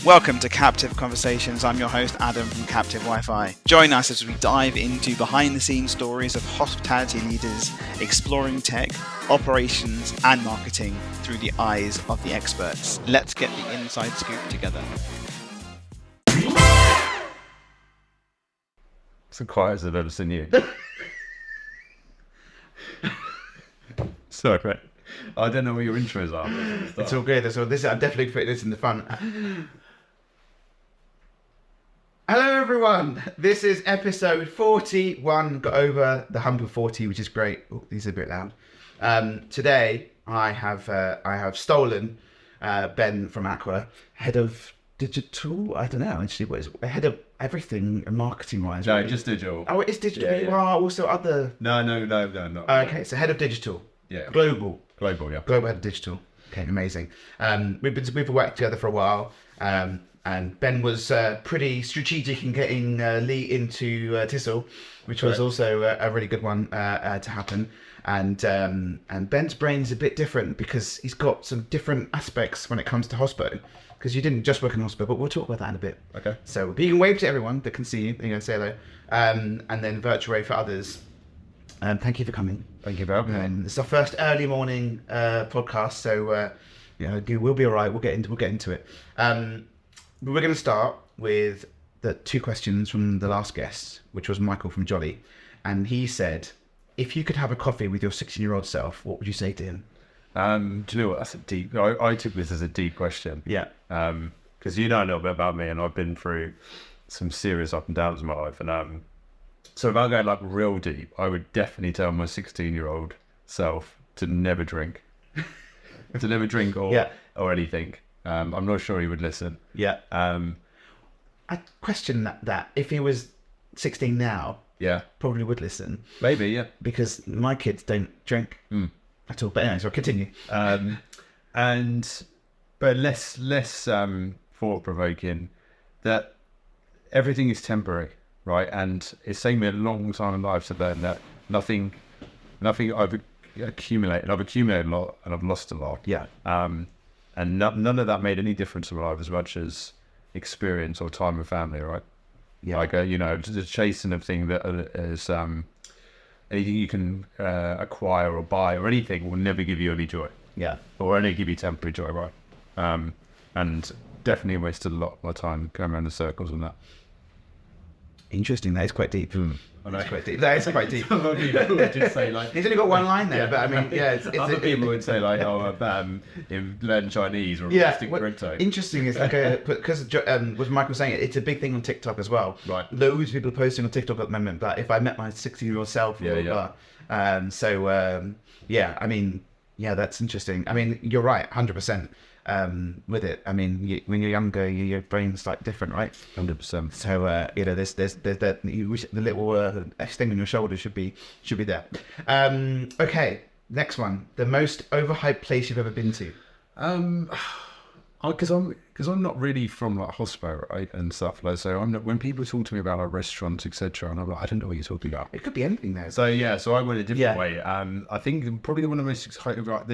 Welcome to Captive Conversations. I'm your host, Adam from Captive Wi-Fi. Join us as we dive into behind-the-scenes stories of hospitality leaders exploring tech, operations, and marketing through the eyes of the experts. Let's get the inside scoop together. It's as quiet as I've ever seen you. Sorry, mate. I don't know what your intros are. It's all good. I'm definitely putting this in the front. Hello, everyone. This is episode 41. Got over the hump of 40, which is great. Oh, these are a bit loud. Today, I have stolen Ben from Aqua, head of digital. I don't know actually what is it? Head of everything marketing wise. No, right? just digital. Oh, it is digital. Yeah, yeah. Well, also other. No, not. Okay, so head of digital. Yeah. Global, yeah. Global head of digital. Okay, amazing. We've worked together for a while. And Ben was pretty strategic in getting Lee into Distill, which was also a really good one to happen. And Ben's brain's a bit different because he's got some different aspects when it comes to hospo. Because you didn't just work in hospital, but we'll talk about that in a bit. Okay. So you can wave to everyone that can see you. You can say hello. And then virtual for others. Thank you for coming. Thank you for having me. It's our first early morning podcast, so we'll be all right. We'll get into it. But we're going to start with the two questions from the last guest, which was Michael from Jolly. And he said, if you could have a coffee with your 16-year-old self, what would you say to him? Do you know what? That's a deep... I took this as a deep question. Yeah. Because you know a little bit about me, and I've been through some serious up and downs in my life. And so if I go like real deep, I would definitely tell my 16-year-old self to never drink. To never drink or anything. I'm not sure he would listen. Yeah. I question that. If he was 16 now, probably would listen. Maybe, yeah. Because my kids don't drink at all. But anyway, so continue. But less thought-provoking, that everything is temporary, right? And it's taken me a long time in life to learn that nothing I've accumulated. I've accumulated a lot and I've lost a lot. Yeah. And none of that made any difference in my life as much as experience or time with family, right? Yeah. Like, the chasing of thing that is anything you can acquire or buy or anything will never give you any joy. Yeah. Or only give you temporary joy, right? And definitely wasted a lot of my time going around in circles on that. Interesting. That is quite deep. That's quite deep. That is quite deep. Other people would just say like... He's only got one line there, but I mean, yeah. It's Other people would say like, learn Chinese or stick crypto. Interesting is like because was Michael saying it's a big thing on TikTok as well. Right. Loads of people posting on TikTok at the moment. But if I met my 16-year-old self, I mean, that's interesting. I mean, you're right, 100%. With it, I mean, when you're younger, your brain's like different, right? 100%. So there's that. You wish the little sting on your shoulder should be there. Okay, next one. The most overhyped place you've ever been to? Because I'm not really from like hospo, right, and stuff like so. I'm not, when people talk to me about like restaurants, etc., and I'm like, I don't know what you're talking about. It could be anything there. So I went a different way. I think probably one of the most exciting, right?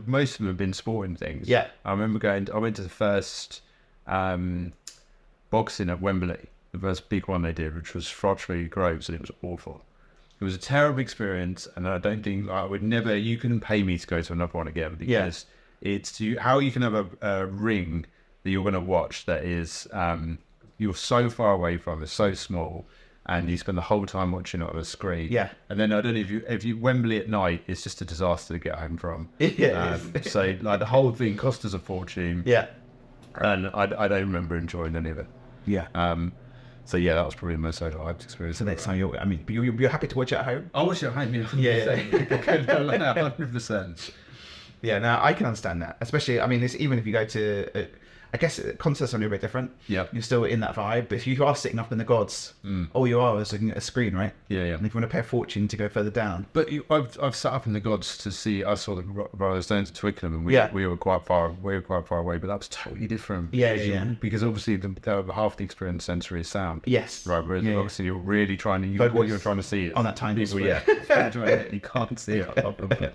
Most of them have been sporting things. Yeah. I remember I went to the first boxing at Wembley, the first big one they did, which was Frottry Groves, and it was awful. It was a terrible experience, and I don't think I would never. You couldn't pay me to go to another one again because it's how you can have a ring that you're going to watch that is you're so far away from, it's so small, and you spend the whole time watching it on a screen. Yeah. And then I don't know if you Wembley at night, it's just a disaster to get home from. So like the whole thing cost us a fortune. Yeah. And I don't remember enjoying any of it. Yeah. So that was probably the most overhyped experience. So next time you're happy to watch it at home? I'll watch it at home. Yeah. 100%. Yeah, no, I can understand that. Especially, I mean, even if you go to, I guess concerts are a little bit different. Yeah. You're still in that vibe. But if you are sitting up in the gods, all you are is looking at a screen, right? Yeah. And if you want to pay a fortune to go further down. But I've sat up in the gods to see, I saw the Rolling Stones at Twickenham, and we were quite far away, but that was totally different. Yeah. Because obviously half the experience sensory is sound. Yes. Right, whereas obviously you're really trying to, what you're trying to see is... On that tiny screen. You can't see it.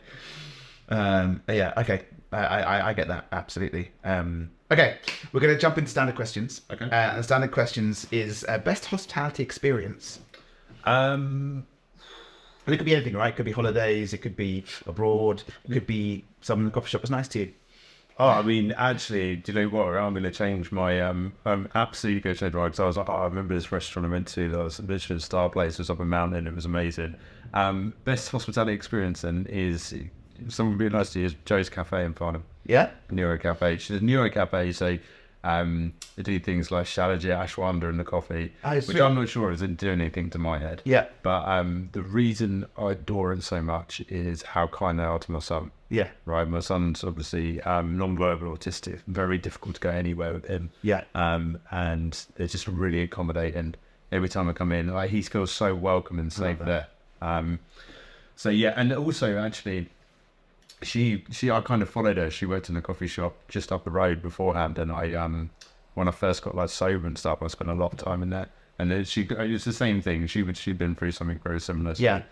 Okay, I get that absolutely. Okay, we're going to jump into standard questions. Okay. And standard questions is best hospitality experience. And it could be anything, right? It could be holidays, it could be abroad, it could be someone in the coffee shop was nice to you. Oh, I mean, actually, do you know what? I'm going to change my absolutely go change right because I was like, oh, I remember this restaurant I went to. That was a Michelin star place. It was up a mountain. It was amazing. Best hospitality experience then is someone being nice to you is Joe's Cafe in Farnham. Yeah. Neuro Cafe. She's a Neuro Cafe, so they do things like Shalaji, Ashwanda and the coffee, which I'm not sure isn't doing anything to my head. Yeah. But the reason I adore it so much is how kind they are to my son. Yeah. Right, my son's obviously non-verbal autistic, very difficult to go anywhere with him. Yeah. And they're just really accommodating. Every time I come in, like, he feels so welcome and safe there. So yeah, and also actually, I kind of followed her. She worked in a coffee shop just up the road beforehand, and I when I first got like sober and stuff, I spent a lot of time in there. And then it's the same thing. She'd been through something very similar. So Yeah.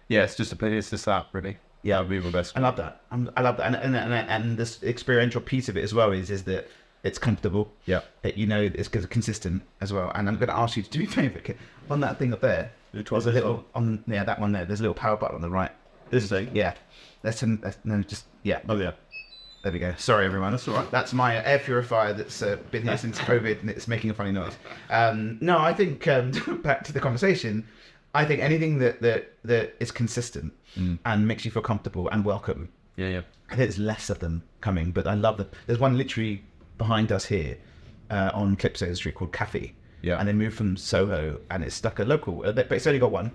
yeah, it's just that really. Yeah, that'd be my best. I love that. I love that, and this experiential piece of it as well is that it's comfortable. Yeah, That it's consistent as well. And I'm going to ask you to do me a favour on that thing up there. There's a little that one there. There's a little power button on the right. this thing. Yeah, yeah. Oh yeah. There we go. Sorry, everyone. That's all right. That's my air purifier that's been here since COVID, and it's making a funny noise. No, I think back to the conversation. I think anything that is consistent and makes you feel comfortable and welcome. Yeah. I think there's less of them coming, but I love that. There's one literally behind us here on Clipsale Street called Cafe. Yeah. And they moved from Soho, and it's stuck a local, but it's only got one.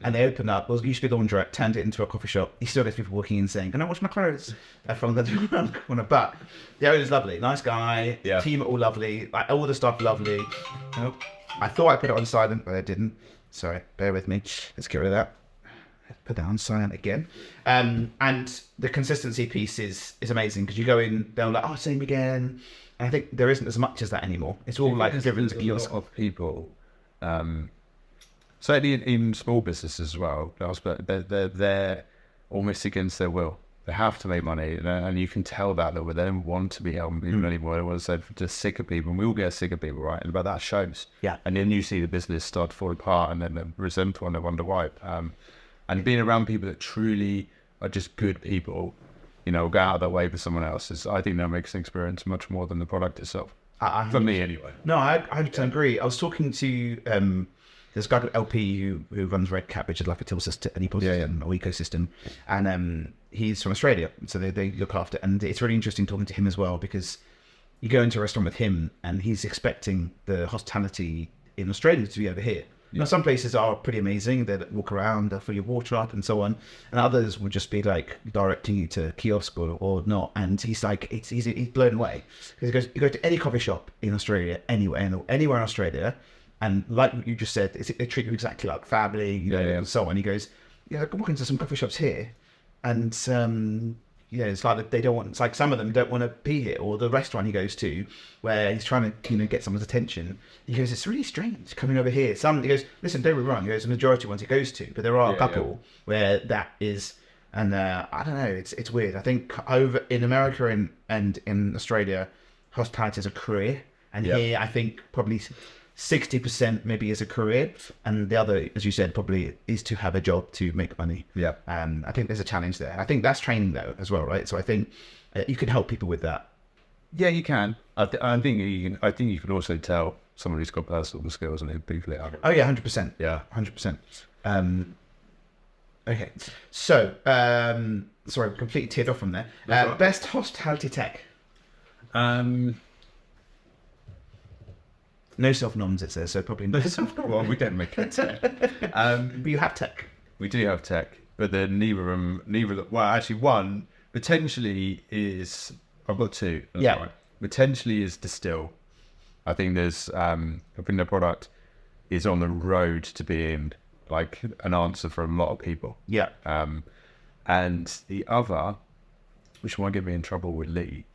And they opened up, it used to be a laundrette, turned it into a coffee shop. You still get people walking in saying, can I wash my clothes? From the corner. But the owner's lovely, nice guy, team are all lovely, like, all the stuff lovely. Oh, I thought I put it on silent, but I didn't. Sorry, bear with me. Let's get rid of that. Put that on silent again. And the consistency piece is amazing, because you go in, they're like, oh, same again. And I think there isn't as much as that anymore. It's all like driven to kiosk. A lot of people, certainly in small businesses as well, they're almost against their will. They have to make money, and you can tell that they don't want to be helping people anymore. They want to say just sick of people, and we all get sick of people, right? But that shows. Yeah. And then you see the business start to fall apart, and then they resentful and they wonder why. And being around people that truly are just good people, go out of their way for someone else, I think that makes the experience much more than the product itself. For me, anyway. No, I 100% agree. I was talking to there's a guy called LP who runs Red Cap, which is like a till system, an ecosystem, and he's from Australia, so they look after. And it's really interesting talking to him as well, because you go into a restaurant with him, and he's expecting the hospitality in Australia to be over here. Now, some places are pretty amazing. They walk around, they'll fill your water up and so on. And others will just be like directing you to kiosk or not. And he's like, he's blown away. Because he goes, you go to any coffee shop in Australia, anywhere in Australia, and like you just said, they treat you exactly like family, and so on. He goes, I can walk into some coffee shops here, and it's like they don't want. It's like some of them don't want to be here, or the restaurant he goes to, where he's trying to get someone's attention. He goes, it's really strange coming over here. He goes, listen, don't be wrong. He goes, the majority of ones he goes to, but there are a couple where that is, and I don't know. It's weird. I think over in America and in Australia, hospitality is a career, and here I think probably 60% maybe is a career, and the other, as you said, probably is to have a job to make money. Yeah. I think there's a challenge there. I think that's training though as well, right? So I think you can help people with that. Yeah, you can. I think you can also tell someone who's got personal skills and who people are. Oh yeah, 100%. Yeah, 100%. Okay, so sorry, completely teared off from there. Right. Best hospitality tech. No self-noms, it says, so probably no self-noms. Well, we don't make it. But you have tech. We do have tech, but then neither of them. Well, actually, one potentially is. I've got two. That's right. Potentially is Distill. I think I think the product is on the road to being like an answer for a lot of people. Yeah. And the other, which might get me in trouble with Lee,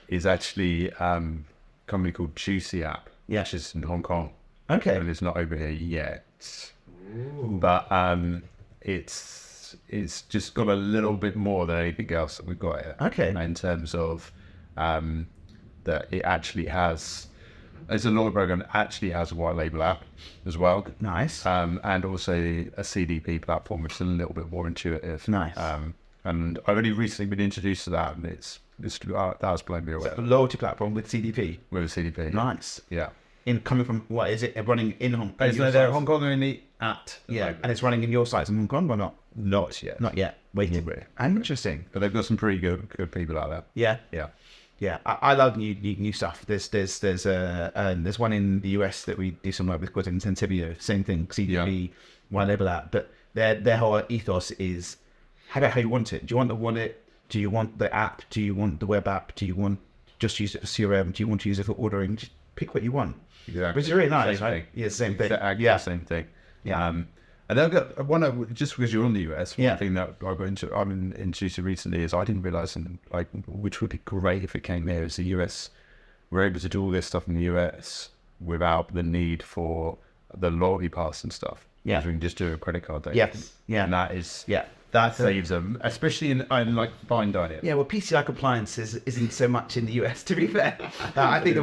is actually a company called Juicy App. Yeah. Which is in Hong Kong. Okay. And it's not over here yet. Ooh. But it's just got a little bit more than anything else that we've got here. Okay. In terms of that it actually has, it's a lawyer program that actually has a white label app as well. Nice. And also a CDP platform, which is a little bit more intuitive. Nice. And I've only recently been introduced to that, and that was blown me away. So a loyalty platform with CDP. With a CDP. Nice. Yeah. Coming from, what is it, running in Hong Kong? They're Hong Kong only at the Yeah, moment. and it's running in your sites in Hong Kong or not? Not yet. Not yet. Waiting. Interesting. But they've got some pretty good people out there. Yeah. Yeah. Yeah, I love new stuff. There's one in the US that we do some work with called Incentibio. Same thing, CDP, white label app. But their whole ethos is how you want it. Do you want the wallet? Do you want the app? Do you want the web app? Do you want just use it for CRM? Do you want to use it for ordering? Just pick what you want. Exactly. Which is really nice, Same right? thing. Yeah, same thing. Yeah, same thing. Yeah. And I've got one just because you're on the US. Yeah. One thing that I'm introduced recently is I didn't realize, which would be great if it came here, is the US. We're able to do all this stuff in the US without the need for the loyalty pass and stuff. Yeah. Because we can just do a credit card thing. Yeah. Yeah. And that is that saves them, especially in like fine dining. Yeah, well, PCI compliance isn't so much in the US. To be fair, I think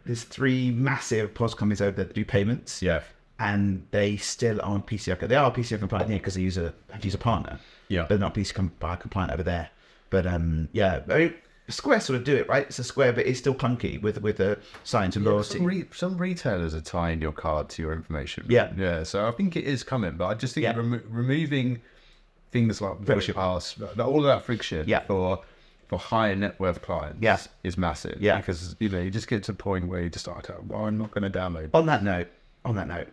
there's three massive POS companies over there that do payments. Yeah. And they still aren't PCI. They are PCI compliant here because they have to use a partner. Yeah. They're not PCI compliant over there. But I mean, Square sort of do it, right? It's a Square, but it's still clunky with the signs of loyalty. Some retailers are tying your card to your information. Yeah. Yeah. So I think it is coming, but I just think removing things like friction pass, all of that friction for higher net worth clients is massive. Yeah. Because you just get to a point where you just start, I'm not going to download. On that note,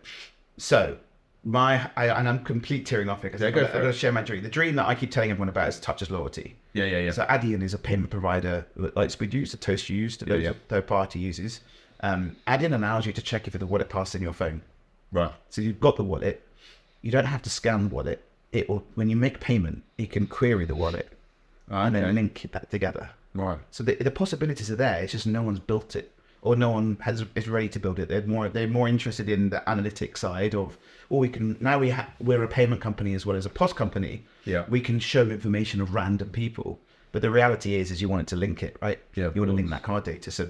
so and I'm complete tearing off here because I'm going to share my dream. The dream that I keep telling everyone about is Touch's loyalty. Yeah. So Adyen is a payment provider that Lightspeed used, that Toast used, that third party uses. Adyen allows you to check if the wallet passed in your phone. Right. So you've got the wallet. You don't have to scan the wallet. It will, when you make payment, it can query the wallet and then link that together. Right. So the possibilities are there. It's just no one's built it, or no one is ready to build it. They're more interested in the analytics side of, we're a payment company as well as a POS company. Yeah. We can show information of random people, but the reality is you want it to link it, right? Yeah. You want to link that card data. So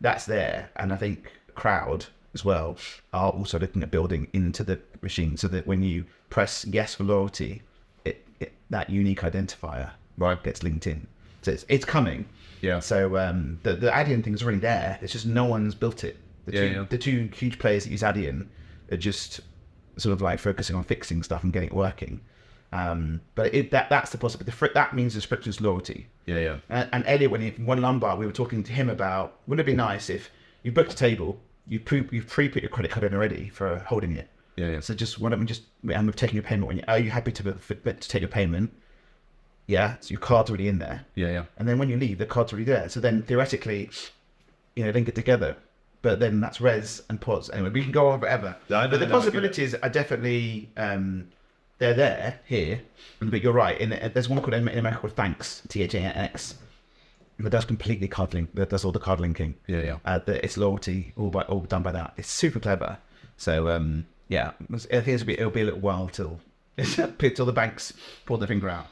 that's there, and I think Crowd as well are also looking at building into the machine so that when you press yes for loyalty, that unique identifier gets linked in. So it's coming. Yeah. So the Adyen thing is already there. It's just no one's built it. The two huge players that use Adyen are just sort of like focusing on fixing stuff and getting it working. But that's the possibility. That means there's frictionless loyalty. Yeah. And Elliot, when Lombard, we were talking to him about, wouldn't it be nice if you booked a table, you've pre-put your credit card in already for holding it. Yeah. So just why don't we and we've taken your payment. Are you happy to take your payment? Yeah. So your card's already in there. Yeah. And then when you leave, the card's already there. So then theoretically, link it together. But then that's res and POS. Anyway, we can go on forever. But the possibilities are definitely they're there here. But you're right. There's one called in America called Thanks, THANX. That does completely card link. That does all the card linking. Yeah. It's loyalty, all done by that. It's super clever. So it'll be a little while till the banks pull their finger out.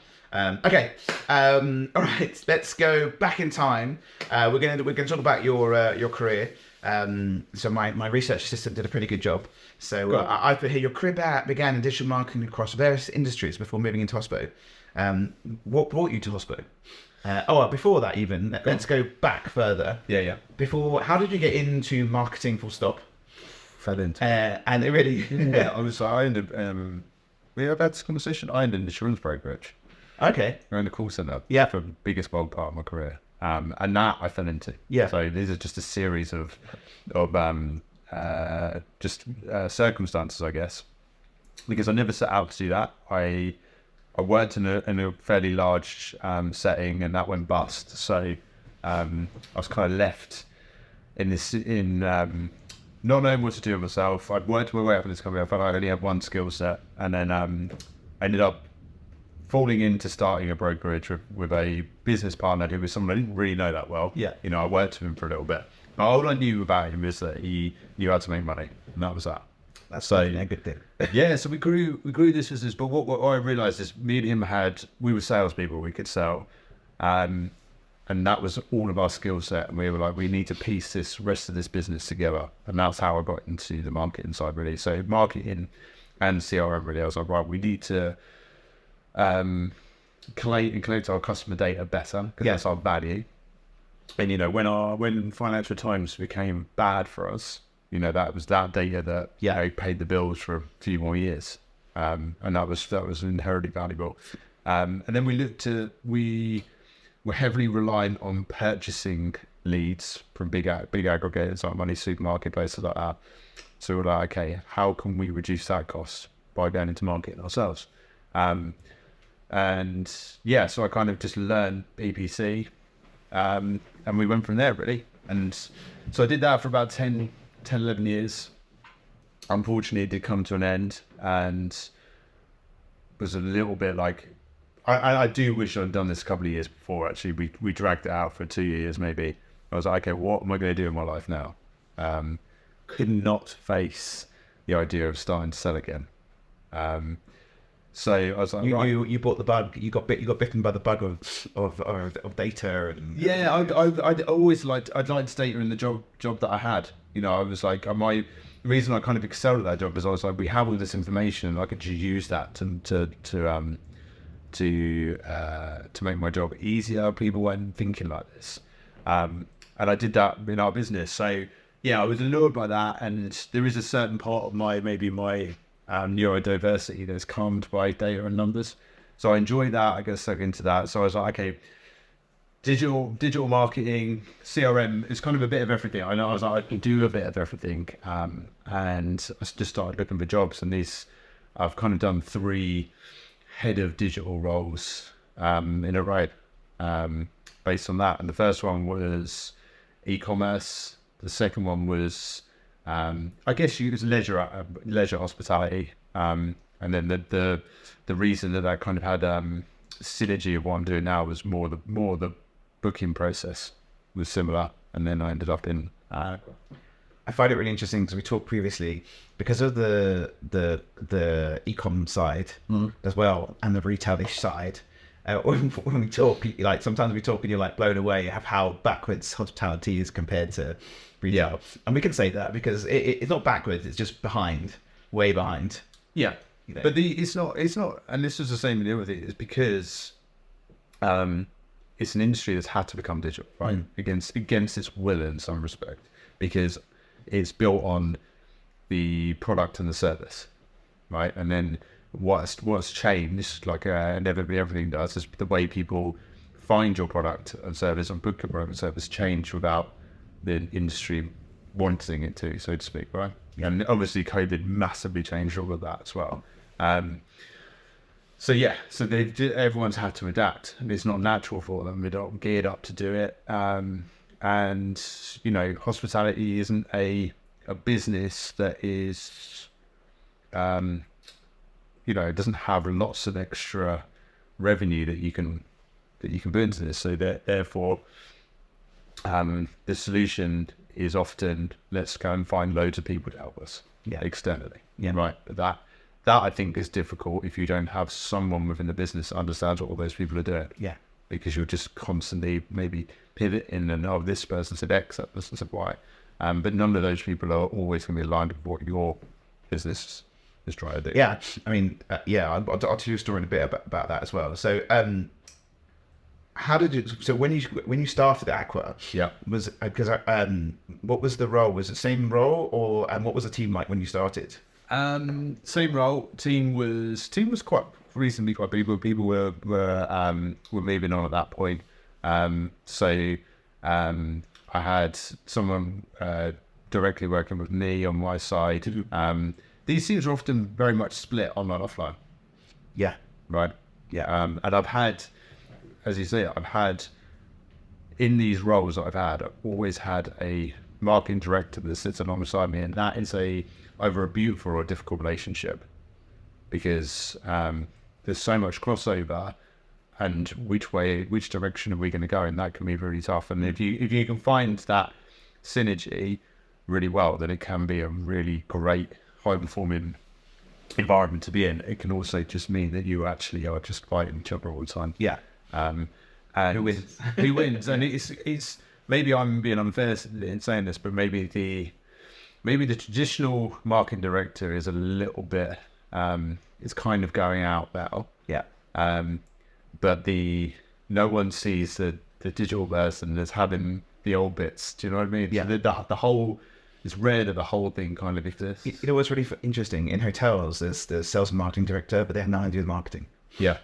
Okay. All right. Let's go back in time. We're gonna talk about your career. So my research assistant did a pretty good job. So I put here your career began in digital marketing across various industries before moving into Hospo. What brought you to Hospo? Before that even, let's go back further. Yeah. Before, how did you get into marketing full stop? Fell into. And it really... I ended, we have had this conversation. I ended insurance brokerage. Okay. I owned a call centre. Yeah. For the biggest bulk part of my career. And that I fell into. Yeah. So these are just a series of circumstances, I guess, because I never set out to do that. I worked in a fairly large setting, and that went bust. So I was kind of left in not knowing what to do with myself. I'd worked my way up in this company. I felt like I only had one skill set, and then I ended up falling into starting a brokerage with a business partner who was someone I didn't really know that well. Yeah. I worked with him for a little bit. But all I knew about him is that he knew how to make money, and that was that. That's a good thing. Yeah, so we grew this business, but what I realised is me and him we were salespeople, we could sell. And that was all of our skill set. And we were like, we need to piece this rest of this business together. And that's how I got into the marketing side, really. So marketing and CRM, really. I was like, right, we need to collate our customer data better, because that's our value. And, you know, when Financial Times became bad for us, you know, that was that data that you know, paid the bills for a few more years. And that was inherently valuable. And then we were heavily reliant on purchasing leads from big aggregators like Money Supermarket, places like that. So we're like, okay, how can we reduce that cost by going into marketing ourselves? And yeah, so I kind of just learned EPC, and we went from there, really. And so I did that for about 10, 11 years. Unfortunately, it did come to an end, and was a little bit like, I do wish I'd done this a couple of years before, actually. We dragged it out for 2 years, maybe. I was like, okay, what am I going to do in my life now? Could not face the idea of starting to sell again. So I was like, you bought the bug. You got bitten by the bug of data. And yeah, I'd always liked data in the job that I had. You know, I was like, the reason I kind of excelled at that job is I was like, we have all this information, and I could just use that to make my job easier. People weren't thinking like this, and I did that in our business. So yeah, I was allured by that, and there is a certain part of my neurodiversity that's calmed by data and numbers. So I enjoy that. I get stuck into that. So I was like, okay, digital marketing, CRM is kind of a bit of everything. I know I was like, I can do a bit of everything, and I just started looking for jobs. And I've kind of done 3 head of digital roles in a row based on that. And the first one was e-commerce. The second one was I guess it was leisure hospitality. And then the reason that I kind of had synergy of what I'm doing now was more the booking process was similar. And then I ended up in I find it really interesting because we talked previously, because of the e-com side as well, and the retail-ish side. When we talk, like sometimes we talk and you're like blown away of how backwards hospitality is compared to retail. Yeah. And we can say that because it's not backwards; it's just behind, way behind. Yeah, you know? But it's not, and this is the same with it. It's because it's an industry that's had to become digital, right? Against its will in some respect, because it's built on the product and the service, right? And then what's changed, like inevitably everything does, is the way people find your product and service and book your product and service change without the industry wanting it to, so to speak, right? Yeah. And obviously COVID massively changed all of that as well. So everyone's had to adapt, and it's not natural for them. They're not geared up to do it. And, you know, hospitality isn't a business that is, you know, it doesn't have lots of extra revenue that you can put into this. So therefore, the solution is often, let's go and find loads of people to help us externally. Yeah. Right. But that I think is difficult if you don't have someone within the business that understands what all those people are doing. Yeah. Because you're just constantly maybe pivoting and, oh, this person said X, that person said Y. But none of those people are always going to be aligned with what your business is trying to do. Yeah. I mean, I'll tell you a story in a bit about that as well. So, when you started Aqua, was because what was the role? Was it same role, or and what was the team like when you started? Same role. Team was quite reasonably quite big. People were moving on at that point. So I had someone directly working with me on my side. These teams are often very much split online offline. Yeah. Right. Yeah. And I've had, as you say, in these roles that I've always had a marketing director that sits alongside me, and that is either a beautiful or a difficult relationship, because there's so much crossover, and which direction are we going to go, and that can be really tough. And if you can find that synergy really well, then it can be a really great high performing environment to be in. It can also just mean that you actually are just fighting each other all the time. Yeah. And Who wins? Who wins? And it's maybe I'm being unfair in saying this, but maybe the traditional marketing director is a little bit it's kind of going out now. Yeah. But no one sees the digital person as having the old bits. Do you know what I mean? Yeah. So the whole, it's rare that the whole thing kind of exists. You know what's really interesting? In hotels, there's the sales and marketing director, but they have nothing to do with marketing. Yeah.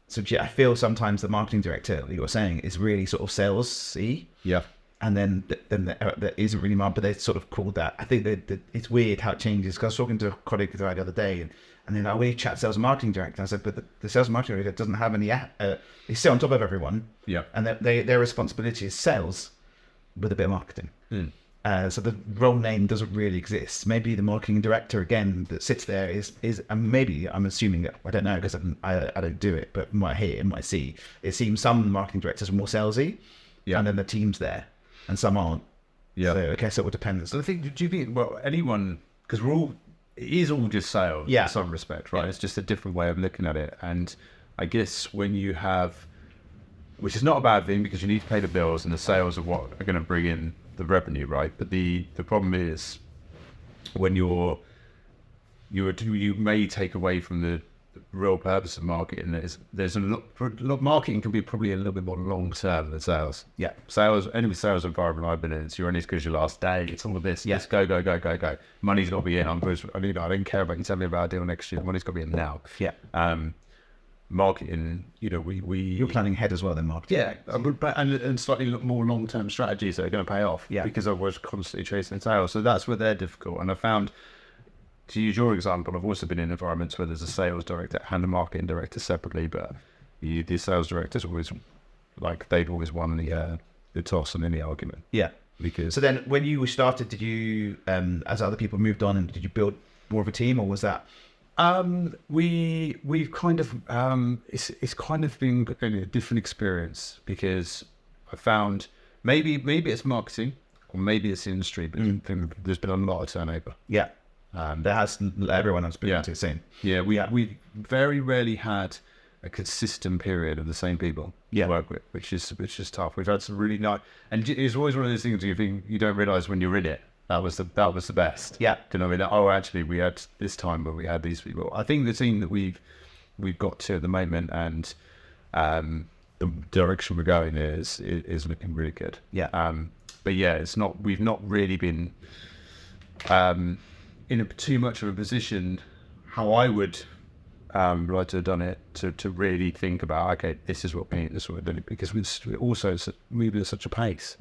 So I feel sometimes the marketing director, like you were saying, is really sort of salesy. Yeah. And then there isn't really marketing, but they sort of called that. I think that it's weird how it changes. Because I was talking to a colleague the other day, and then we chat sales and marketing director. I said, but the sales and marketing director doesn't have any. They sit on top of everyone. Yeah. And their responsibility is sales with a bit of marketing. Mm. So the role name doesn't really exist. Maybe the marketing director again that sits there is and maybe I'm assuming that, I don't know because I don't do it, but what I hear and what I see, it seems some marketing directors are more salesy, and then the team's there, and some aren't. Yeah. So I guess it all depends. So I think, do you think, well, anyone, because it is all just sales in some respect, right? Yeah. It's just a different way of looking at it. And I guess when you have, which is not a bad thing because you need to pay the bills and the sales are what are going to bring in the revenue, right? But the problem is when you may take away from the real purpose of marketing. There's a lot marketing can be probably a little bit more long term than sales. Yeah. Any sales environment I've been in, it's you're only as good as your last day. It's all of this. Yeah. Let's go. Money's got to be in. I don't care about you telling me about a deal next year. Money's got to be in now. Yeah. Marketing, you're planning ahead as well then marketing. Yeah, and slightly more long-term strategies that are going to pay off. Yeah. Because I was constantly chasing sales, so that's where they're difficult. And I found, to use your example, I've also been in environments where there's a sales director and a marketing director separately, but the sales director's always they'd always won the toss and any argument. Yeah. Because so then when you started, did you as other people moved on, and did you build more of a team, or was that? We've kind of it's kind of been a different experience because I found maybe it's marketing or maybe it's the industry, but there's been a lot of turnover. Yeah. There has, everyone I've spoken to same. Yeah, we very rarely had a consistent period of the same people to work with, which is tough. We've had some really nice, and it's always one of those things you think you don't realise when you're in it. That was the best. Yeah. Do you know what I mean? Oh, actually, we had this time, but we had these people. I think the team that we've got to at the moment, and the direction we're going is looking really good. Yeah. But yeah, it's not. We've not really been in too much of a position how I would like to have done it to really think about, okay, this is what we need, this is what we're doing, because we're also moving at such a pace.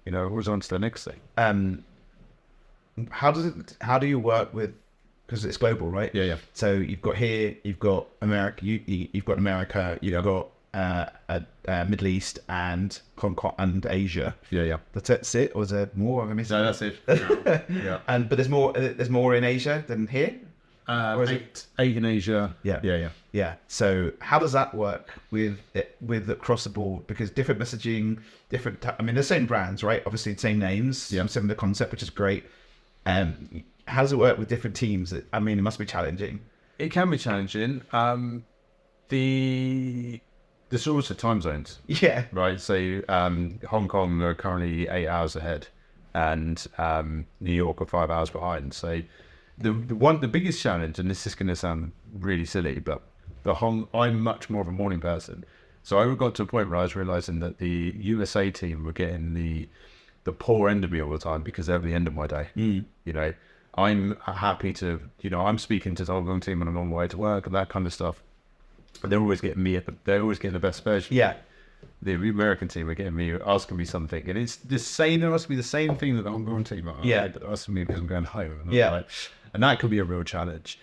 Always on to the next thing. How do you work with, because it's global, right? Yeah. So you've got America, you've got America, you've got Middle East and Hong Kong and Asia. Yeah. That's it, or is there more? No, that's it. Yeah. But there's more in Asia than here. Or is it 8 in Asia? Yeah. So how does that work with across the board? Because different messaging, the same brands, right? Obviously the same names, similar concept, which is great. How does it work with different teams? It must be challenging. It can be challenging. There's also time zones. Yeah. Right. So Hong Kong are currently 8 hours ahead, and New York are 5 hours behind. So the biggest challenge, and this is going to sound really silly, but I'm much more of a morning person. So I got to a point where I was realizing that the USA team were getting the poor end of me all the time because they're at the end of my day. I'm happy to, I'm speaking to the Hong Kong team when I'm on my way to work and that kind of stuff. But they're always getting they're always getting the best version. Yeah. The American team are getting me, asking me something, and it's the same. There must be the same thing that the Hong Kong team are. Yeah. Asking me because I'm going home. And that could be a real challenge.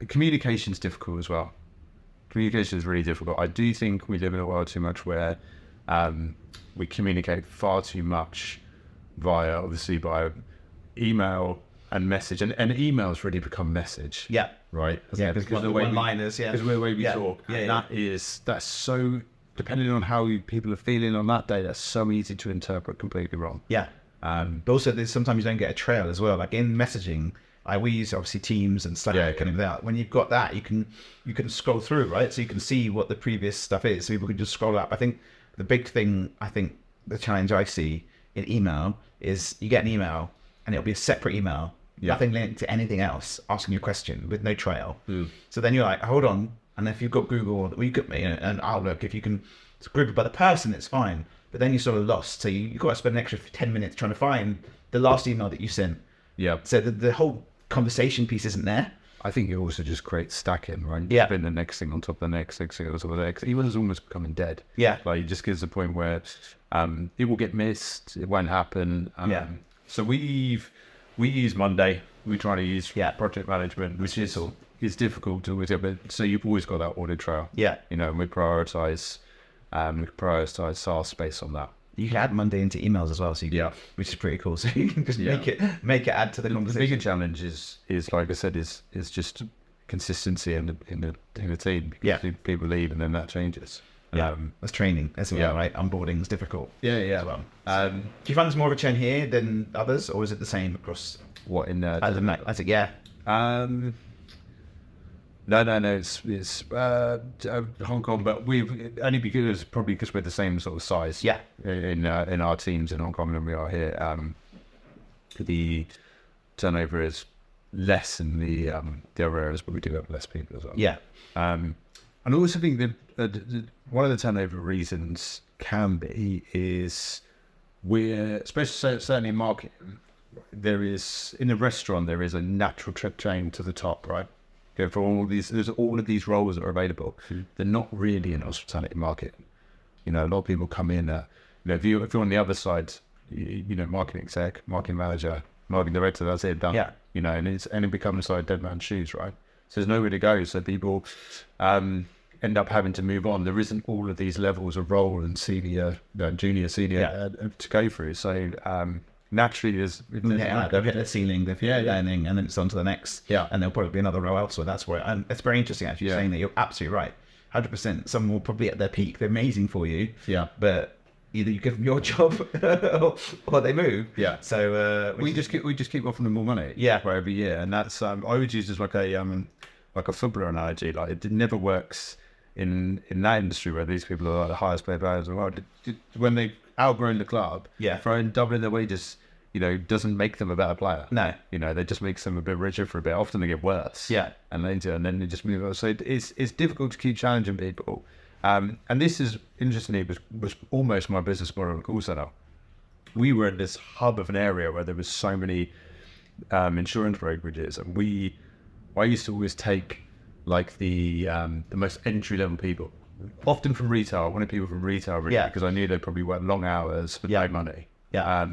Communication's difficult as well. Communication is really difficult. I do think we live in a world too much where we communicate far too much via email and message, and emails really become message. Yeah. Right. Because the one-liners. Yeah. Because the way we talk. Yeah. That's so, depending on how people are feeling on that day, that's so easy to interpret completely wrong. Yeah. But also, sometimes you don't get a trail as well. Like in messaging, we use obviously Teams and Slack Yeah. and that. When you've got that, you can scroll through, right? So you can see what the previous stuff is. So people can just scroll up. I think the big thing, the challenge I see in email is you get an email and it'll be a separate email, nothing linked to anything else, asking you a question with no trail. So then you're like, hold on. And if you've got Google, or you got me and Outlook, if you can group it by the person, it's fine. But then you're sort of lost. So you've got to spend an extra 10 minutes trying to find the last email that you sent. Yeah. So the whole conversation piece isn't there. I think it also just creates stacking, right? Yeah. Spin the next thing on top of the next thing on top of the next. Email's almost becoming dead. Yeah. Like, it just gets to the point where it will get missed. It won't happen. So we use Monday. We try to use project management, which is difficult to always get, but so you've always got that audit trail. Yeah. You know, and we prioritize SaaS based on that. You can add Monday into emails as well, so which is pretty cool. So you can just make it add to the conversation. The bigger challenge is like I said, is just consistency in the team. Because people leave and then that changes. That's training as well, right? Onboarding is difficult. As well. Do you find there's more of a trend here than others, or is it the same across? What in No, it's Hong Kong, but we've only because we're the same sort of size. Yeah. In our teams in Hong Kong than we are here. The turnover is less in the other areas, but we do have less people as well. Yeah. And I also think that one of the turnover reasons can be is especially certainly in marketing, in the restaurant there is a natural chain to the top, right? For there's all of these roles that are available. They're not really in hospitality market. You know, a lot of people come in. If you're on the other side, marketing exec, marketing manager, marketing director, that's it, done. Yeah. You know, and it becomes like dead man's shoes, right? So there's nowhere to go. So people end up having to move on. There isn't all of these levels of role and senior, junior, senior to go through. So naturally they've hit the ceiling, they've hit learning, and then it's on to the next. Yeah. And there'll probably be another row elsewhere. That's where, and it's very interesting actually saying that. You're absolutely right. 100%. Someone will probably at their peak, they're amazing for you. Yeah. But either you give them your job or they move. Yeah. So we just keep offering them more money. Yeah. For every year, and that's I would use as like a footballer analogy. Like it never works in that industry where these people are like the highest paid players in the world. When they outgrown the club, throwing doubling their wages, doesn't make them a better player. No. They just makes them a bit richer for a bit. Often they get worse. Yeah. And then they just move on. So it's difficult to keep challenging people. And this is, interestingly, was almost my business model in call center. We were in this hub of an area where there was so many insurance brokerages, and I used to always take like the most entry level people, often from retail. I wanted people from retail, really, because I knew they'd probably work long hours for no money. Yeah.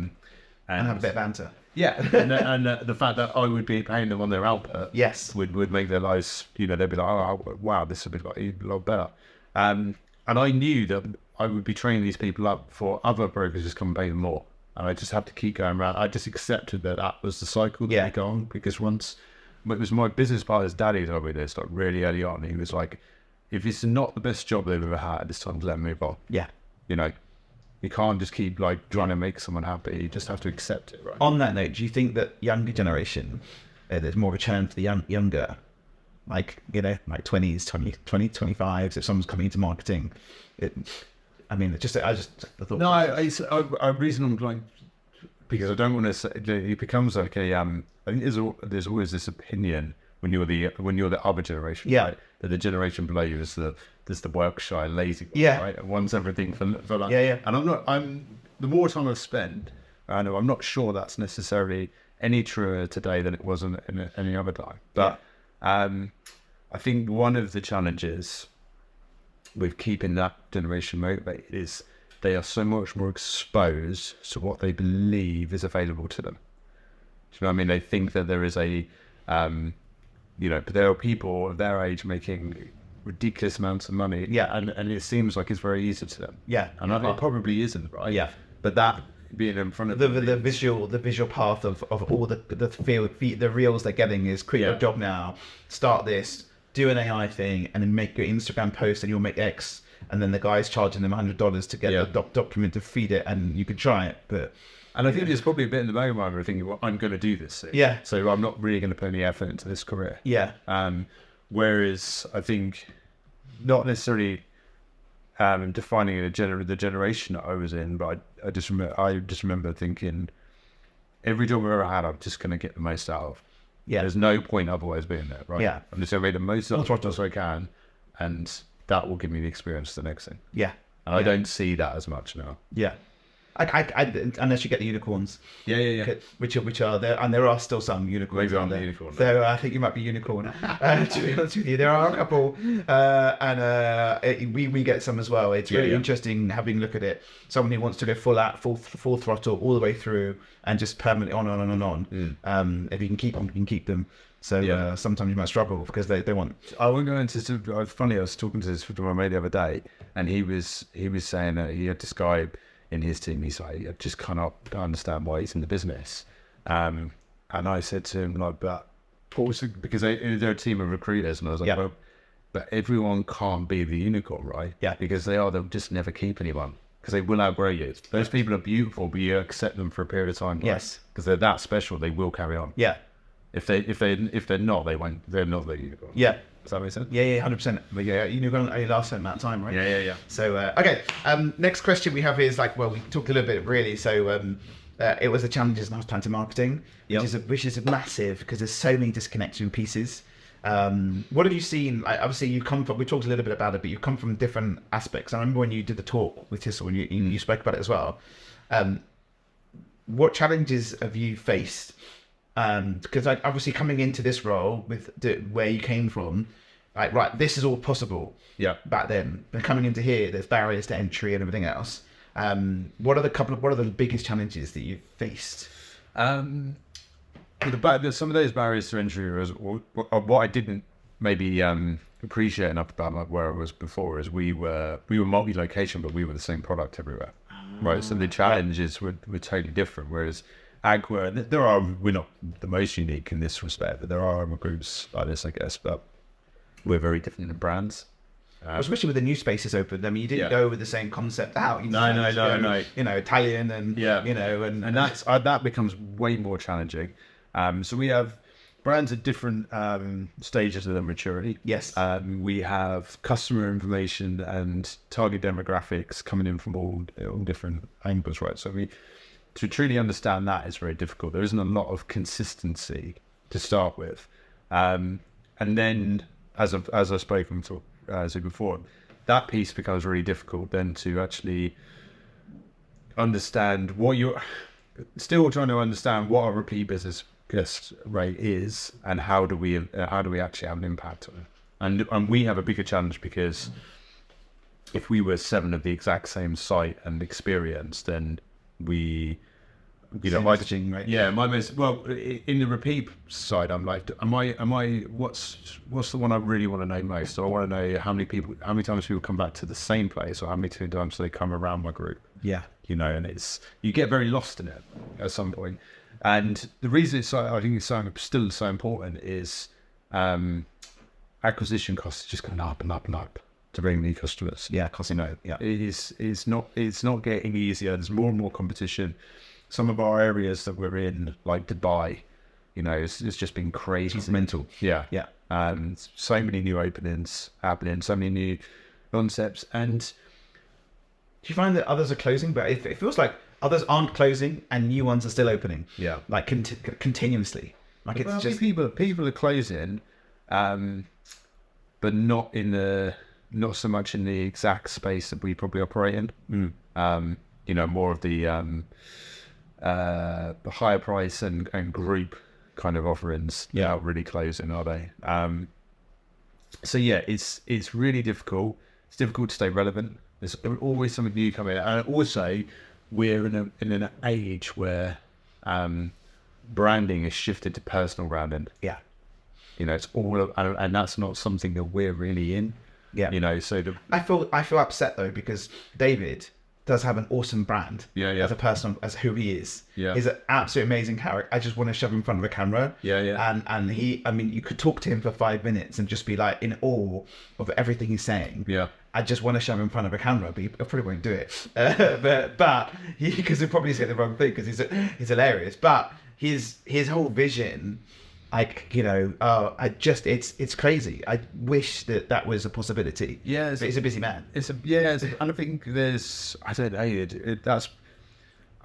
And have a bit of banter. Yeah, and the fact that I would be paying them on their output, would make their lives, they'd be like, oh wow, this would be like a lot better. And I knew that I would be training these people up for other brokers just come and pay them more, and I just have to keep going around. I just accepted that was the cycle that we go on, because it was my business partner's daddy who told me this, like really early on. He was like, if it's not the best job they've ever had, it's time to let them move on. Yeah. You can't just keep like trying to make someone happy. You just have to accept it, right? On that note, do you think that younger generation, there's more of a churn for the younger, like 20s, 20, 25s, if someone's coming into marketing? I just thought. No, I reason I'm like, because I don't want to say, it becomes like I think there's always this opinion when you're the other generation, right? That the generation below you is the work shy, lazy one, right? And wants everything for like, and the more time I've spent, I'm not sure that's necessarily any truer today than it was in any other time. But I think one of the challenges with keeping that generation motivated is they are so much more exposed to what they believe is available to them. Do you know what I mean? They think that there is but there are people of their age making ridiculous amounts of money. Yeah. And it seems like it's very easy to them. Yeah. And it probably isn't, right? Yeah. But that being in front of the visual path of all the reels they're getting is create a job now, start this, do an AI thing, and then make your Instagram post and you'll make X. And then the guy's charging them $100 to get the document to feed it, and you can try it. But And I think there's probably a bit in the back of my mind where thinking, well, I'm going to do this soon. Yeah. So I'm not really going to put any effort into this career. Yeah. Whereas I think not necessarily defining the generation that I was in, but I just remember thinking every job I've ever had, I'm just going to get the most out of. Yeah. There's no point otherwise being there, right? Yeah. I'm just going to make the most out of it as I can, and that will give me the experience of the next thing. Yeah. And I don't see that as much now. Yeah. I unless you get the unicorns. Yeah. Which are there, and there are still some unicorns. Maybe I'm there. the unicorn. So I think you might be unicorn. To be honest with you, there are a couple, and we get some as well. It's really interesting having a look at it. Someone who wants to go full throttle all the way through and just permanently on. If you can keep them, you can keep them. So sometimes you might struggle because they want. I won't go into. Funny, I was talking to this with my mate the other day, and he was saying that he had this guy in his team. He's like, I just cannot understand why he's in the business. And I said to him, like, but also because they're a team of recruiters, and I was like, well, but everyone can't be the unicorn, right? Yeah. Because they'll just never keep anyone because they will outgrow you. Those people are beautiful, but you accept them for a period of time. Right? Yes. Because they're that special, they will carry on. Yeah. If they're not, they won't. They're not the unicorn. Yeah. Does that make sense? Yeah, 100%. But unicorn only lasts a certain amount of time, right? Yeah. So okay. Next question we have is like, well, we talked a little bit really. So it was the challenges and time to marketing, which is massive because there's so many disconnection pieces. What have you seen? Like, obviously, you come from. We talked a little bit about it, but you come from different aspects. I remember when you did the talk with Distill, and you spoke about it as well. What challenges have you faced? Because like obviously coming into this role with where you came from, like right, this is all possible. Yeah. Back then, but coming into here, there's barriers to entry and everything else. What are the biggest challenges that you've faced? Some of those barriers to entry was what I didn't maybe appreciate enough about where I was before is we were multi-location, but we were the same product everywhere, right? So the challenges were totally different. Whereas Aqua, we're not the most unique in this respect, but there are other groups like this, I guess, but we're very different in brands. Especially with the new spaces open. I mean, you didn't go with the same concept out. No. You know, Italian and and that's that becomes way more challenging. So we have brands at different stages of their maturity. Yes. We have customer information and target demographics coming in from all different angles, right? So to truly understand that is very difficult. There isn't a lot of consistency to start with, and then as I've spoken to before, that piece becomes really difficult then to actually understand what you're still trying to understand what a repeat business rate is and how do we actually have an impact on it. And we have a bigger challenge because if we were 7 of the exact same site and experience, then we, messaging, right? Yeah, in the repeat side, I'm like, what's the one I really want to know most? So I want to know how many times people come back to the same place, or how many times they come around my group. Yeah, and you get very lost in it at some point. And the reason I think it's still so important is acquisition costs are just going up and up and up to bring new customers. Yeah, it's not getting easier. There's more and more competition. Some of our areas that we're in, like Dubai, it's just been crazy. It's mental. Yeah. So many new openings happening, so many new concepts. And do you find that others are closing? But it feels like others aren't closing and new ones are still opening. Yeah. Like continuously. Like it's just people are closing, but not so much in the exact space that we probably operate in. More of the higher price and group kind of offerings. Yeah, really closing, are they? So yeah, it's really difficult. It's difficult to stay relevant. There's always something new coming out, and also we're in an age where branding is shifted to personal branding. Yeah, it's all, and that's not something that we're really in. Yeah, so I feel upset though because David does have an awesome brand. As a person, as who he is. Yeah, he's an absolutely amazing character. I just want to shove him in front of a camera. And he, you could talk to him for 5 minutes and just be like in awe of everything he's saying. Yeah. I just want to shove him in front of a camera, but he probably won't do it. But because he'll probably say the wrong thing because he's hilarious. But his whole vision, like, you know, it's crazy. I wish that was a possibility. Yeah, but he's a busy man. And I think I don't know,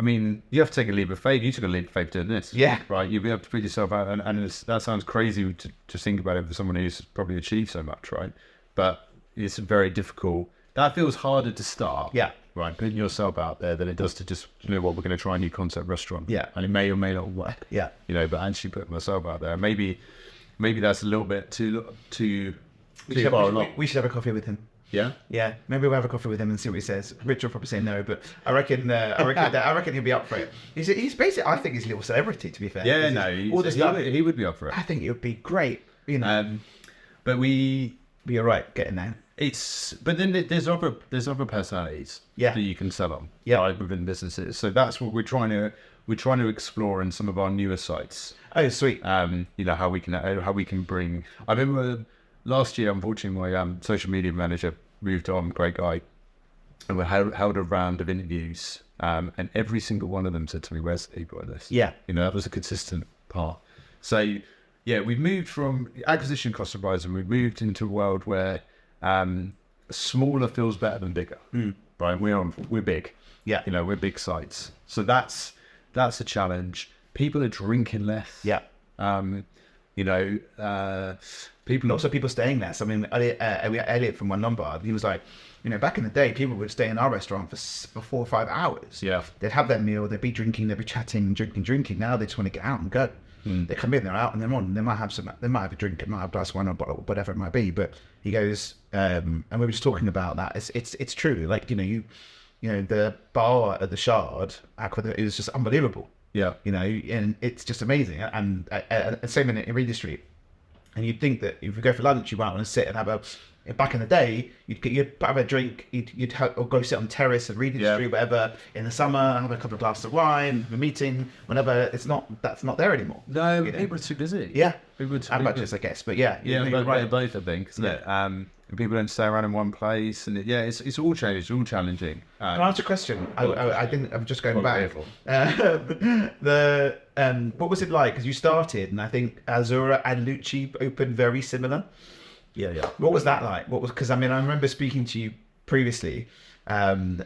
I mean, you have to take a leap of faith. You took a leap of faith doing this. Yeah. Right? You'll be able to put yourself out. And that sounds crazy to think about it for someone who's probably achieved so much, right? But it's very difficult. That feels harder to start. Yeah. Right? Putting yourself out there than it does to just, you know what, we're going to try a new concept restaurant. Yeah. And it may or may not work. Yeah. You know, but actually putting myself out there. Maybe that's a little bit too far along. We should have a coffee with him. Yeah? Yeah, maybe we'll have a coffee with him and see what he says. Rich will probably say no, but I reckon he'll be up for it. He's basically, I think he's a little celebrity, to be fair. Yeah, no, he would be up for it. I think it would be great, you know. But you're right, getting there. But then there's other personalities that you can sell on, right, within businesses. So that's what we're trying to explore in some of our newer sites. Oh, sweet. You know, how we can bring. I remember last year, unfortunately, my social media manager moved on, great guy, and we held a round of interviews, and every single one of them said to me, "Where's the people in this?" Yeah. You know, that was a consistent part. So, yeah, we've moved from acquisition cost of rising, we've moved into a world where smaller feels better than bigger, right? We're big. Yeah. You know, we're big sites. So that's a challenge. People are drinking less. Yeah. You know, people staying less. I mean, Elliot from One Lombard, he was like, you know, back in the day, people would stay in our restaurant for 4 or 5 hours. Yeah. They'd have their meal, they'd be drinking, they'd be chatting, drinking. Now they just want to get out and go. They come in, they're out, and they're on. They might have a drink, they might have a glass of wine or a bottle, whatever it might be. But he goes, and we were just talking about that. It's true. Like, you know, the bar at the Shard, Aqua, it was just unbelievable. Yeah. You know, and it's just amazing. And same in Regis Street. And you'd think that if you go for lunch, you might want to sit and have back in the day, you'd have a drink, or go sit on terrace at Regis Street, whatever, in the summer, have a couple of glasses of wine, have a meeting, whenever. That's not there anymore. No, you know? people are too busy. Yeah. People are too And busy. budgets, I guess. But yeah. Yeah, right. both, I think. Yeah. And people don't stay around in one place, and it's all changed. It's all challenging. Can I ask a question? I didn't. I'm just going back. Careful. What was it like? Because you started, and I think Azura and Lucci opened very similar. Yeah. What was that like? Because I mean, I remember speaking to you previously, and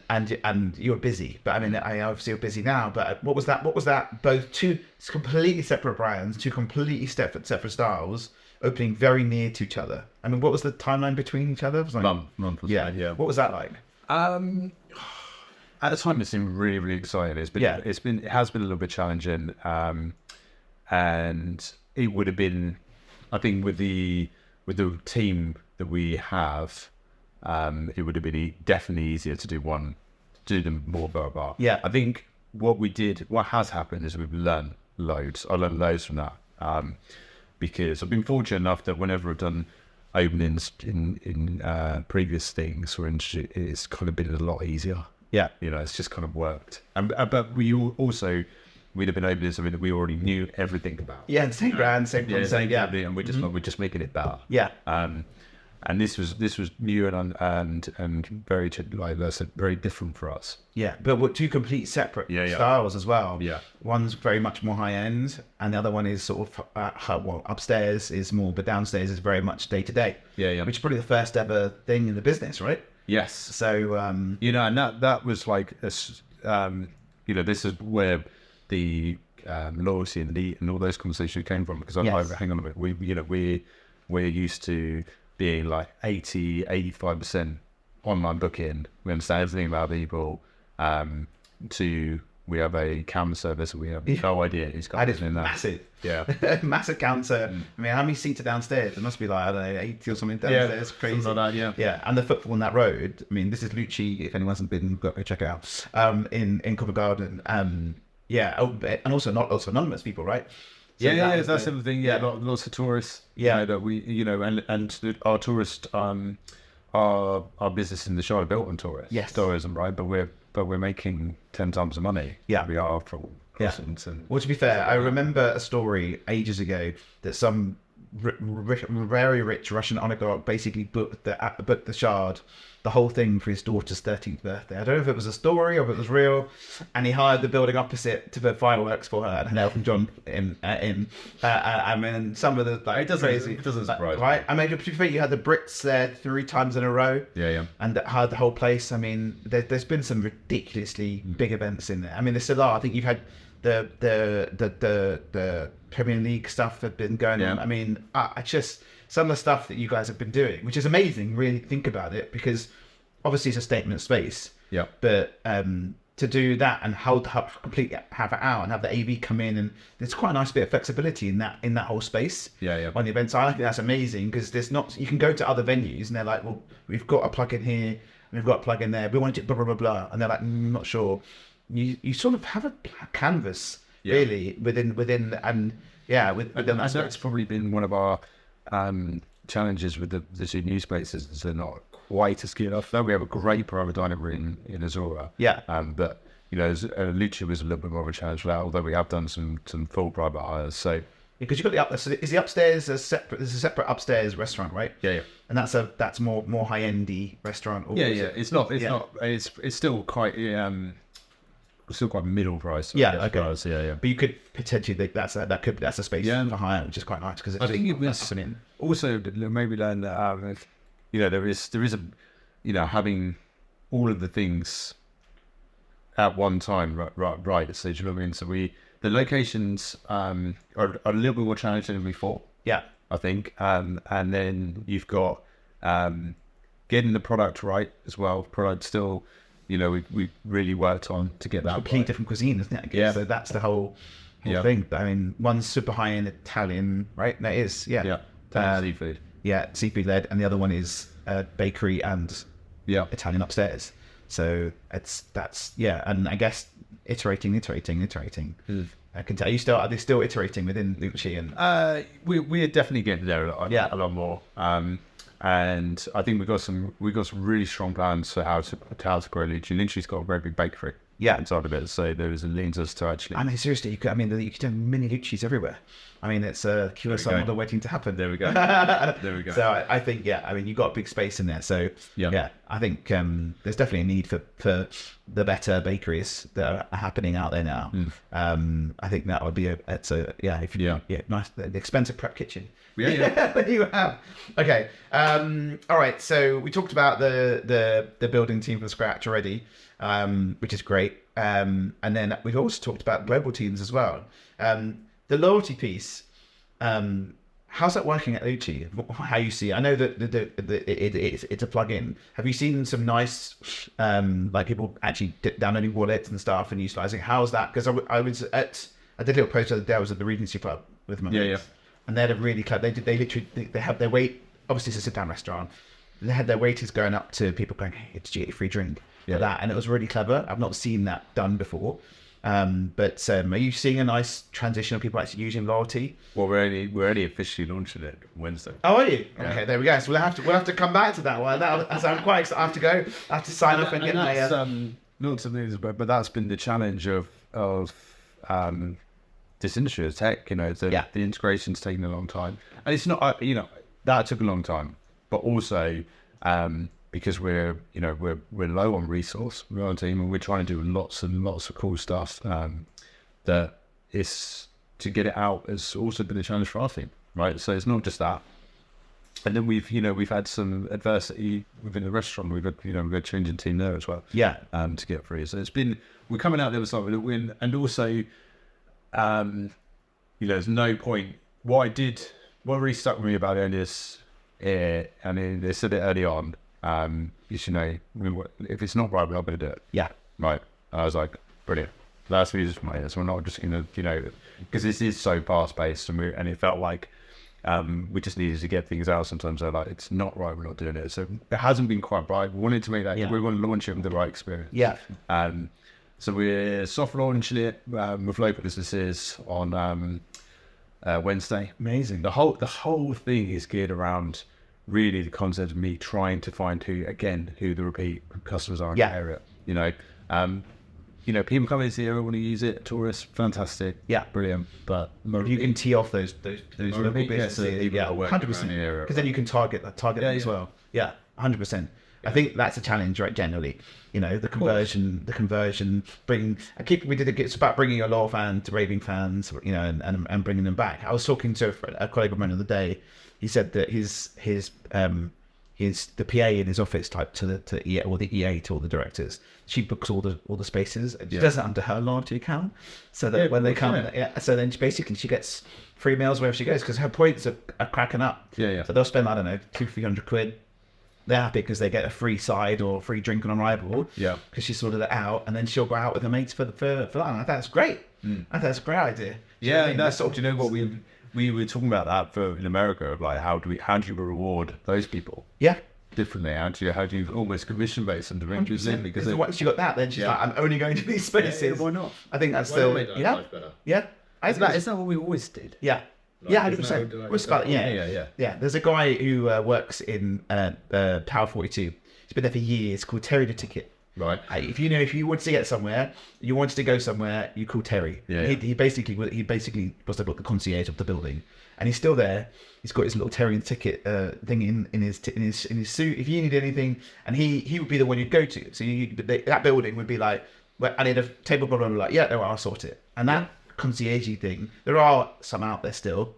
you were busy. But I mean, I obviously you're busy now. But what was that? What was that? Both two completely separate brands, two completely separate styles, opening very near to each other. I mean, what was the timeline between each other? It was like, month. Yeah. What was that like? At the time, it seemed really, really exciting. It has been a little bit challenging, and it would have been, I think, with the team that we have, it would have been definitely easier to do them more bar. Yeah. I think what has happened is we've learned loads. I learned loads from that, because I've been fortunate enough that whenever I've done openings in previous things or industry, it's kind of been a lot easier. Yeah. You know, it's just kind of worked. But we'd have been opening something that we already knew everything about. Yeah, the same brand, same concept. Yeah, and we're just making it better. Yeah. And this was new and very, like I said, very different for us. Yeah, but we're two complete separate Yeah. styles as well. Yeah. One's very much more high end, and the other one is sort of upstairs is more, but downstairs is very much day to day. Yeah. Which is probably the first ever thing in the business, right? Yes. So you know, and that was like you know, this is where the loyalty and all those conversations came from, because hang on a minute, we're used to being like 85% online booking. We understand everything about people. We have a camera service. We have no idea who's got that is in that. massive. Yeah. Massive counter. I mean, how many seats are downstairs? There must be like, I don't know, 80 or something downstairs. Yeah, It's crazy. something like that, Yeah, and the footfall on that road. I mean, this is Lucci. If anyone hasn't been, go check it out. In Covent Garden. And also not anonymous people, right? So that's the other thing. Yeah, lots of tourists. Yeah, you know, that we, you know, and our tourist, our business in the Shard built on tourists. Yes, tourism, right? But we're making 10 times the money. Yeah, we are from crossings. And well, to be fair, I remember a story ages ago that some very rich Russian oligarch basically booked the Shard, the whole thing for his daughter's 13th birthday. I don't know if it was a story or if it was real, and he hired the building opposite to put fireworks for her and Elton John in. I mean, some of the It doesn't surprise me. right? I mean, to be fair, you had the Brits there 3 times in a row. Yeah. And hired the whole place. I mean, there's been some ridiculously big events in there. I mean, there still are. I think you've had the Premier League stuff that's been going on. I mean, I just some of the stuff that you guys have been doing, which is amazing. Really think about it, because obviously it's a statement of space. Yeah. But to do that and completely have it out and have the AV come in, and there's quite a nice bit of flexibility in that whole space. Yeah. On the events, I think that's amazing, because there's not. You can go to other venues and they're like, well, we've got a plug in here, we've got a plug in there, we want to do blah blah blah blah, and they're like, not sure. You sort of have a canvas really within and within that. That's probably been one of our challenges with the two new spaces, is they're not quite as geared up. Though we have a great private dining room in Azura. But Lucci was a little bit more of a challenge for that, although we have done some full private hires. So because you've got is the upstairs separate? There's a separate upstairs restaurant, right? Yeah. And that's more high-endy restaurant. Or It's not. It's still quite. Still quite middle price. Okay. Price, yeah. But you could potentially think that's a space for hire, which is quite nice, because I think it was also maybe learn that there is a having all of the things at one time, right. So you know what I mean. So the locations are a little bit more challenging than before. Yeah, I think, and then you've got getting the product right as well. Product still. We really worked on to get that. Completely different cuisine, isn't it? Yeah. So that's the whole thing. I mean, one's super high end Italian, right? That is, seafood. Yeah, seafood led, and the other one is bakery and Italian upstairs. So and I guess iterating. I can tell are they still iterating within Lucci and we're definitely getting there a lot more. And I think we got some really strong plans for how to grow Lucci. Lucci's got a very big bakery inside of it, so there leans us to actually. I mean, seriously, you could have mini Lucci's everywhere. I mean, it's a QSR model waiting to happen. There we go. So I think I mean, you've got a big space in there. So I think there's definitely a need for the better bakeries that are happening out there now. I think that would be nice, the expensive prep kitchen. Yeah. You have. Okay. All right. So we talked about the building team from scratch already, which is great. And then we've also talked about global teams as well. The loyalty piece. How's that working at Lucci? How you see it? I know that it's a plug-in. Have you seen some nice like people actually downloading wallets and stuff and utilising? How's that? Because I did a little post the other day. I was at the Regency Club with my mates. And they're really clever. They literally have their wait. Obviously, it's a sit-down restaurant. They had their waiters going up to people going, "Hey, it's a free drink." Like that, and it was really clever. I've not seen that done before. But are you seeing a nice transition of people actually using loyalty? Well, we're only officially launching it Wednesday. Oh, are you? Yeah. Okay, there we go. So we'll have to come back to that one. So I'm quite excited. I have to go. I have to sign up and get my. Not something, but that's been the challenge of this industry of tech. The integration's taking a long time, and it's not. That took a long time, but also because we're low on resource, we're on a team, and we're trying to do lots and lots of cool stuff. That is to get it out has also been a challenge for our team, right? So it's not just that. And then we've had some adversity within the restaurant. We've had change in team there as well. Yeah. To get through. So we're coming out the other side with a win, and also, there's no point. What really stuck with me about it is, and they said it early on. If it's not right, we're not going to do it. Yeah. Right. I was like, brilliant. That's me. So we're not just going to, because this is so fast paced, and it felt like. We just needed to get things out. Sometimes they're like, it's not right, we're not doing it. So it hasn't been quite right. We wanted to make that, we want to launch it with the right experience. Yeah. So we're soft launching it with local businesses on Wednesday. Amazing. The whole thing is geared around really the concept of me trying to find who the repeat customers are in the area. people come in here, want to use it. Tourists, fantastic. Yeah. Brilliant. But You can tee off those local businesses. Yeah, 100%. Because then you can target them as well. Yeah, 100%. I think that's a challenge, right? Generally, the conversion. It's about bringing your loyal fans to raving fans, and bringing them back. I was talking to a colleague of mine the other day. He said that the PA in his office type to the EA, or the EA to all the directors. She books all the spaces. And she does it under her loyalty account, so that when they come, so then she gets free meals wherever she goes because her points are cracking up. Yeah. So they'll spend, I don't know, 200-300 quid. They're happy because they get a free side or free drink on arrival. Yeah. Because she sorted it out, and then she'll go out with her mates for that. And I think that's great. I think that's a great idea. Do you know what we were talking about that in America, of like how do you reward those people? Yeah. Differently, how do you almost commission based them to bring people in? Because once you got that, then she's like, I'm only going to these spaces. Yeah, why not? I think that's still Much better. Yeah. Isn't that what we always did? Yeah. Yeah, 100%. Yeah. There's a guy who works in Tower 42. He's been there for years. Called Terry the Ticket. Right. If you wanted to get somewhere, you wanted to go somewhere, you call Terry. Yeah. He basically was the concierge of the building, and he's still there. He's got his little Terry the Ticket thing in his suit. If you need anything, and he would be the one you'd go to. So that building would be like, well, I need a table, blah blah blah. Like, yeah, no, I'll sort it. And that concierge thing, there are some out there still,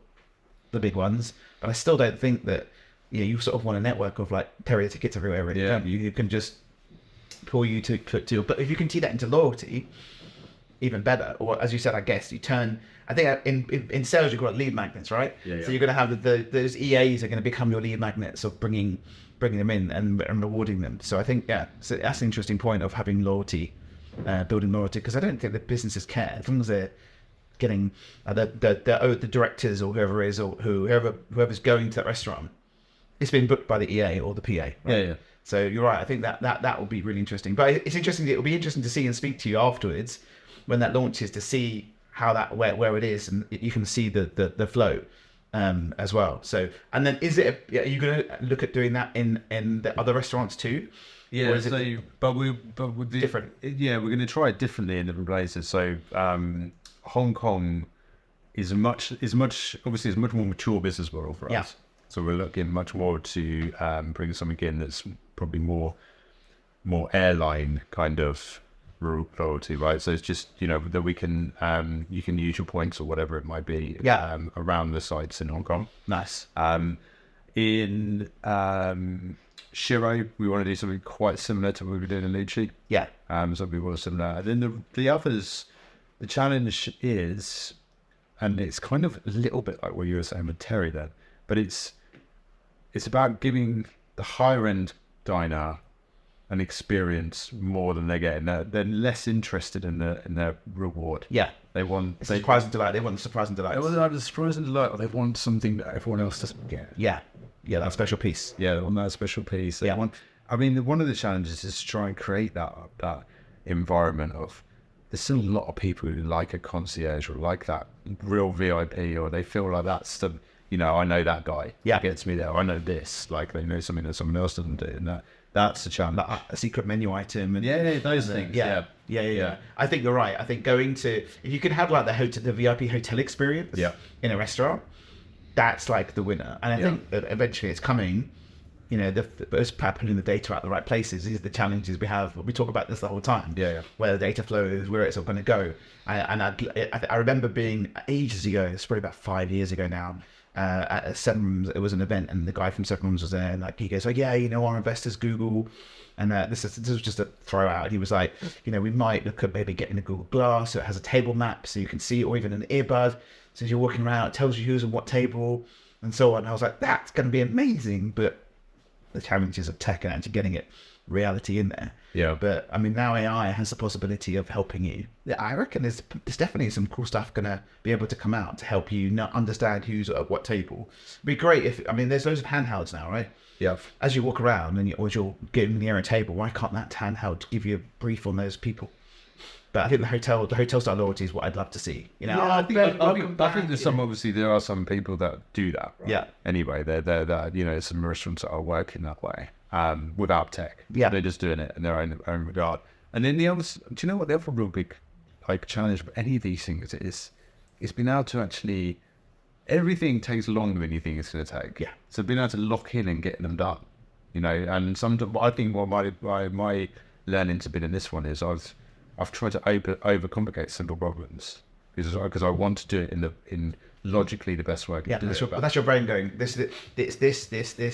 the big ones, but I still don't think that you sort of want a network of like Terry the Tickets everywhere. Really, don't you? You can just pull you to. But if you can tee that into loyalty, even better. Or as you said, I guess you turn. I think in sales you've got lead magnets, right? Yeah. So you're going to have those EAs are going to become your lead magnets of bringing them in and rewarding them. So I think so that's an interesting point of having loyalty, building loyalty, because I don't think the businesses care as long as they're getting the directors or whoever is or whoever's going to that restaurant. It's been booked by the EA or the PA. Right? Yeah. So you're right. I think that will be really interesting. But it's interesting. It will be interesting to see and speak to you afterwards when that launches to see how that where it is, and you can see the flow as well. So, and then are you going to look at doing that in the other restaurants too? Yeah. Or is it different. Yeah, we're going to try it differently in different places. So Hong Kong is a much more mature business model for us. Yeah. So we're looking much more to bring something in that's probably more airline kind of loyalty, right? So it's just that we can you can use your points or whatever it might be around the sites in Hong Kong. Nice. In Shiro, we want to do something quite similar to what we were doing in Lucci. Yeah. Something more similar. And then the others, the challenge is, and it's kind of a little bit like what you were saying with Terry then, but it's about giving the higher end diner an experience more than they're getting. They're less interested in their reward. Yeah. They want surprise and delight. They want surprise and delight. They want either surprise and delight, or they want something that everyone else doesn't get. Yeah. Yeah, that special piece. Yeah, they want that special piece. They want. I mean, one of the challenges is to try and create that environment of. There's still a lot of people who like a concierge or like that real VIP, or they feel like that's the. I know that guy. Yeah. Gets me there. I know this. Like they know something that someone else doesn't do, and that's a challenge. Like a secret menu item. And, those things. Yeah. I think you're right. I think if you can have like the VIP hotel experience in a restaurant, that's like the winner. And I think that eventually it's coming. It's putting the data at the right places. These are the challenges we have. We talk about this the whole time. Yeah. Where the data flows, where it's all going to go. I remember being ages ago. It's probably about 5 years ago now. At Seven Rooms, it was an event, and the guy from Seven Rooms was there, and like he goes, our investors Google, and this was just a throw out. He was like, we might look at maybe getting a Google Glass so it has a table map so you can see, or even an earbud, so as you're walking around, it tells you who's on what table, and so on. And I was like, that's going to be amazing, but the challenges of tech and actually getting it reality in there. Yeah. But I mean, now AI has the possibility of helping you. I reckon there's definitely some cool stuff going to be able to come out to help you understand who's at what table. It'd be great there's loads of handhelds now, right? Yeah. As you walk around and as you're getting near a table, why can't that handheld give you a brief on those people? But I think the hotel style loyalty is what I'd love to see. I think there's there are some people that do that. Right? Yeah. Anyway, they're some restaurants that are working that way without tech. Yeah. They're just doing it in their own regard. And then the other, do you know what the other real big like challenge for any of these things is? It's been able to actually, everything takes longer than you think it's going to take. Yeah. So being able to lock in and get them done, you know, and sometimes I think what my learning's been in this one is I've tried to overcomplicate simple problems because I want to do it in logically the best way I can do it. But that's your brain going, this,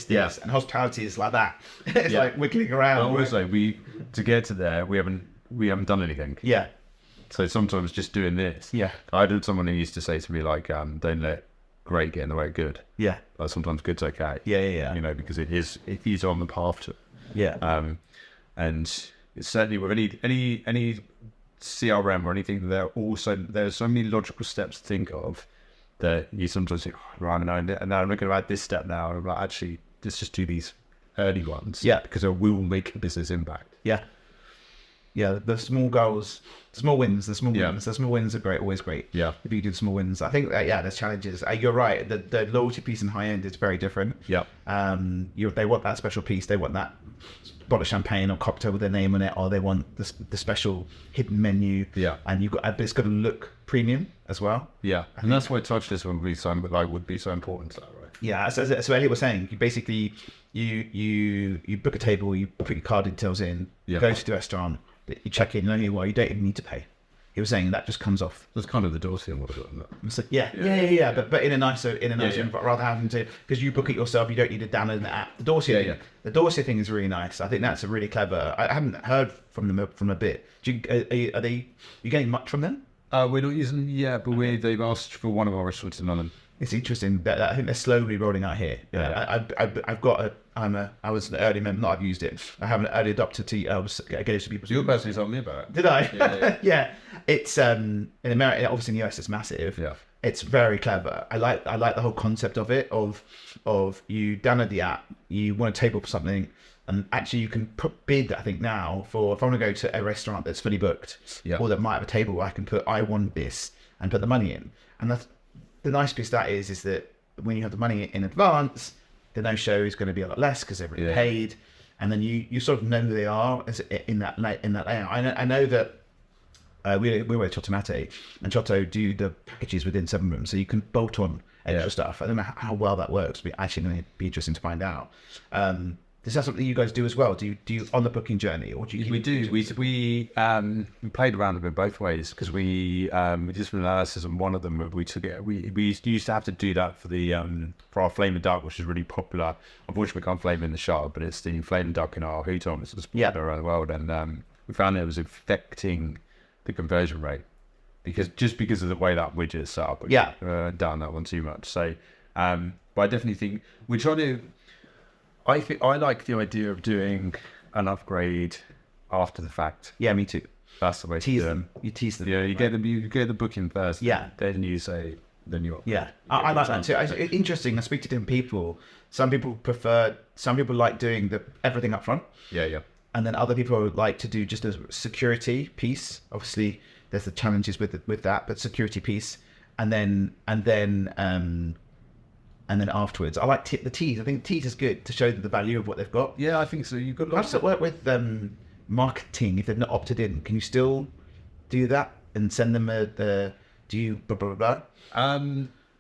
Yeah. and hospitality is like that. It's Yeah. like wiggling around. But also, to get to there, we haven't done anything. Yeah. So sometimes just doing this. Yeah. I had someone who used to say to me like, don't let great get in the way of good. Yeah. Like sometimes good's okay. Yeah. You know, because it is on the path to. Yeah. And it's certainly with any CRM or anything, there's so many logical steps to think of that you sometimes think, oh, right, and now I'm looking at this step now, and I'm like, actually, let's just do these early ones. Yeah. Because it will make a business impact. Yeah. Yeah, the small goals, small wins, the small wins are great, always great. Yeah. If you do the small wins, I think that, there's challenges. You're right. The loyalty piece in high end is very different. Yeah. They want that special piece. They want that bottle of champagne or cocktail with their name on it, or they want the special hidden menu. Yeah. And but it's got to look premium as well. Yeah. And that's why touchless would be so important to that, right? Yeah. So Elliot was saying, you basically you book a table, you put your card details in, go to the restaurant. You check in, you don't even need to pay. He was saying that just comes off. That's kind of the Dorsey model, isn't it? It's like, yeah. But in a nicer, rather having to, because you book it yourself, you don't need to download the app. The Dorsey thing is really nice. I think that's a really clever. I haven't heard from them from a bit. Are you getting much from them? We're not using them yet, but they've asked for one of our restaurants in London. It's interesting that I think they're slowly rolling out here. Yeah. I was an early member. Not I've used it. I have an early adopter to. I was getting to people. You personally told me about it. Did I? Yeah. Yeah. It's in America, obviously in the US, it's massive. Yeah. It's very clever. I like the whole concept of it. Of you download the app, you want a table for something, and actually you can bid. I think now for if I want to go to a restaurant that's fully booked, or that might have a table where I can put I want this and put the money in, and that's. The nice piece of that is that when you have the money in advance, the no-show is going to be a lot less because they've already paid, and then you sort of know who they are in that layout. I know that we were at Chotomate, and Chotto do the packages within 7 rooms, so you can bolt on extra stuff. I don't know how well that works, but actually going to be interesting to find out. Is that something you guys do as well? Do you on the booking journey, or do you? We do. We played around with it both ways because we did some analysis on one of them. We took it. We used to have to do that for our Flame and Dark, which is really popular. Unfortunately, we can't flame in the shop, but it's the Flame and Dark in our Houton. It's popular around the world, and we found it was affecting the conversion rate because of the way that widget is set up. Down that one too much. So, but I definitely think we're trying to. I like the idea of doing an upgrade after the fact. Yeah, me too. That's the way tease to do them. You tease them. Yeah, you get the booking first. Yeah. Then you say, then you. Yeah, I like that too. It's interesting. I speak to different people. Some people like doing everything up front. Yeah. And then other people like to do just a security piece. Obviously, there's the challenges with that, but security piece, and then afterwards, I like the tease. I think tease is good to show them the value of what they've got. Yeah, I think so. You've got. How does it work with marketing if they've not opted in? Can you still do that and send them do you blah blah blah?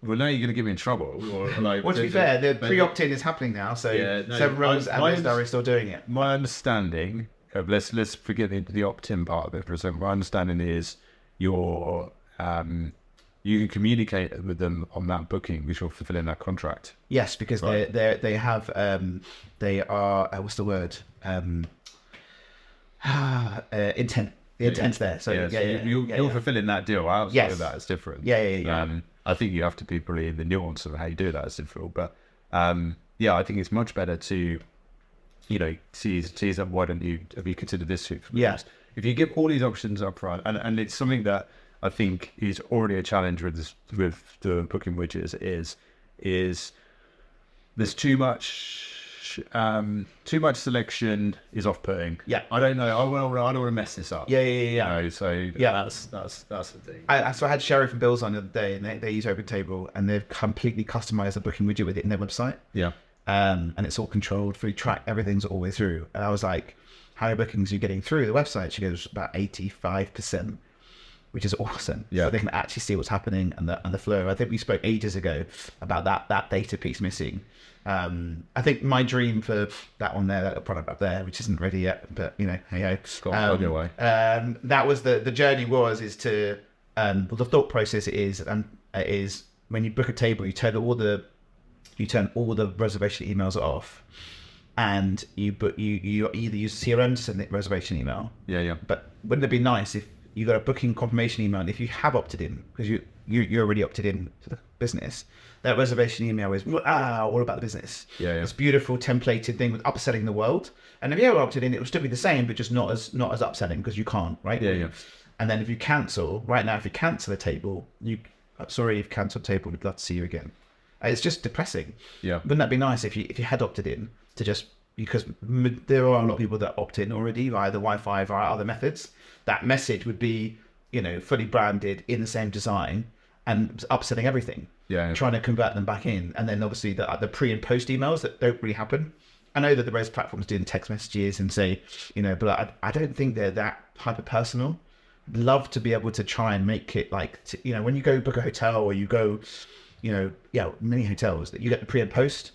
Well, now you're going to get me in trouble. Well, to be fair, the pre-opt-in is happening now, so Severance and Westbury are still doing it. My understanding, let's forget the opt-in part of it for a second. My understanding is you can communicate with them on that booking because you're fulfilling that contract. Yes, because they have they are what's the word intent. The intent's there. So you're fulfilling that deal. Outside of that, it's different. Yeah. I think you have to be probably in the nuance of how you do that. It's difficult, but I think it's much better to tease up. Why don't you have you considered this? Yes. If you give all these options up front, and it's something that I think is already a challenge with the booking widgets is there's too much selection is off-putting. Yeah, I don't know. I don't want to mess this up. Yeah. That's the thing. So I had Sherry from Bills on the other day, and they use OpenTable, and they've completely customized the booking widget with it in their website. Yeah. and it's all controlled through track. Everything's all the way through. And I was like, how many bookings are you getting through the website? She goes, about 85%, which is awesome. Yeah. So they can actually see what's happening and the flow. I think we spoke ages ago about that data piece missing. I think my dream for that one there, that little product up there, which isn't ready yet, but hey ho. That was the journey is to the thought process is when you book a table, you turn all the reservation emails off, and you either use CRM to send the reservation email. Yeah. But wouldn't it be nice if you got a booking confirmation email, and if you have opted in, because you're already opted in to the business, that reservation email is all about the business. Yeah. This beautiful templated thing with upselling the world. And if you haven't opted in, it will still be the same, but just not as upselling, because you can't, right? Yeah. And then if you cancel a table, sorry, you've cancelled a table, we'd love to see you again. It's just depressing. Yeah. Wouldn't that be nice if you had opted in to just, because there are a lot of people that opt in already via the Wi-Fi, via other methods. That message would be, fully branded in the same design and upselling everything. Yeah. Trying to convert them back in. And then obviously the pre and post emails that don't really happen. I know that the rest platforms do text messages and say, but I don't think they're that hyper personal. I'd love to be able to try and make it like, when you go book a hotel or you go, many hotels that you get the pre and post.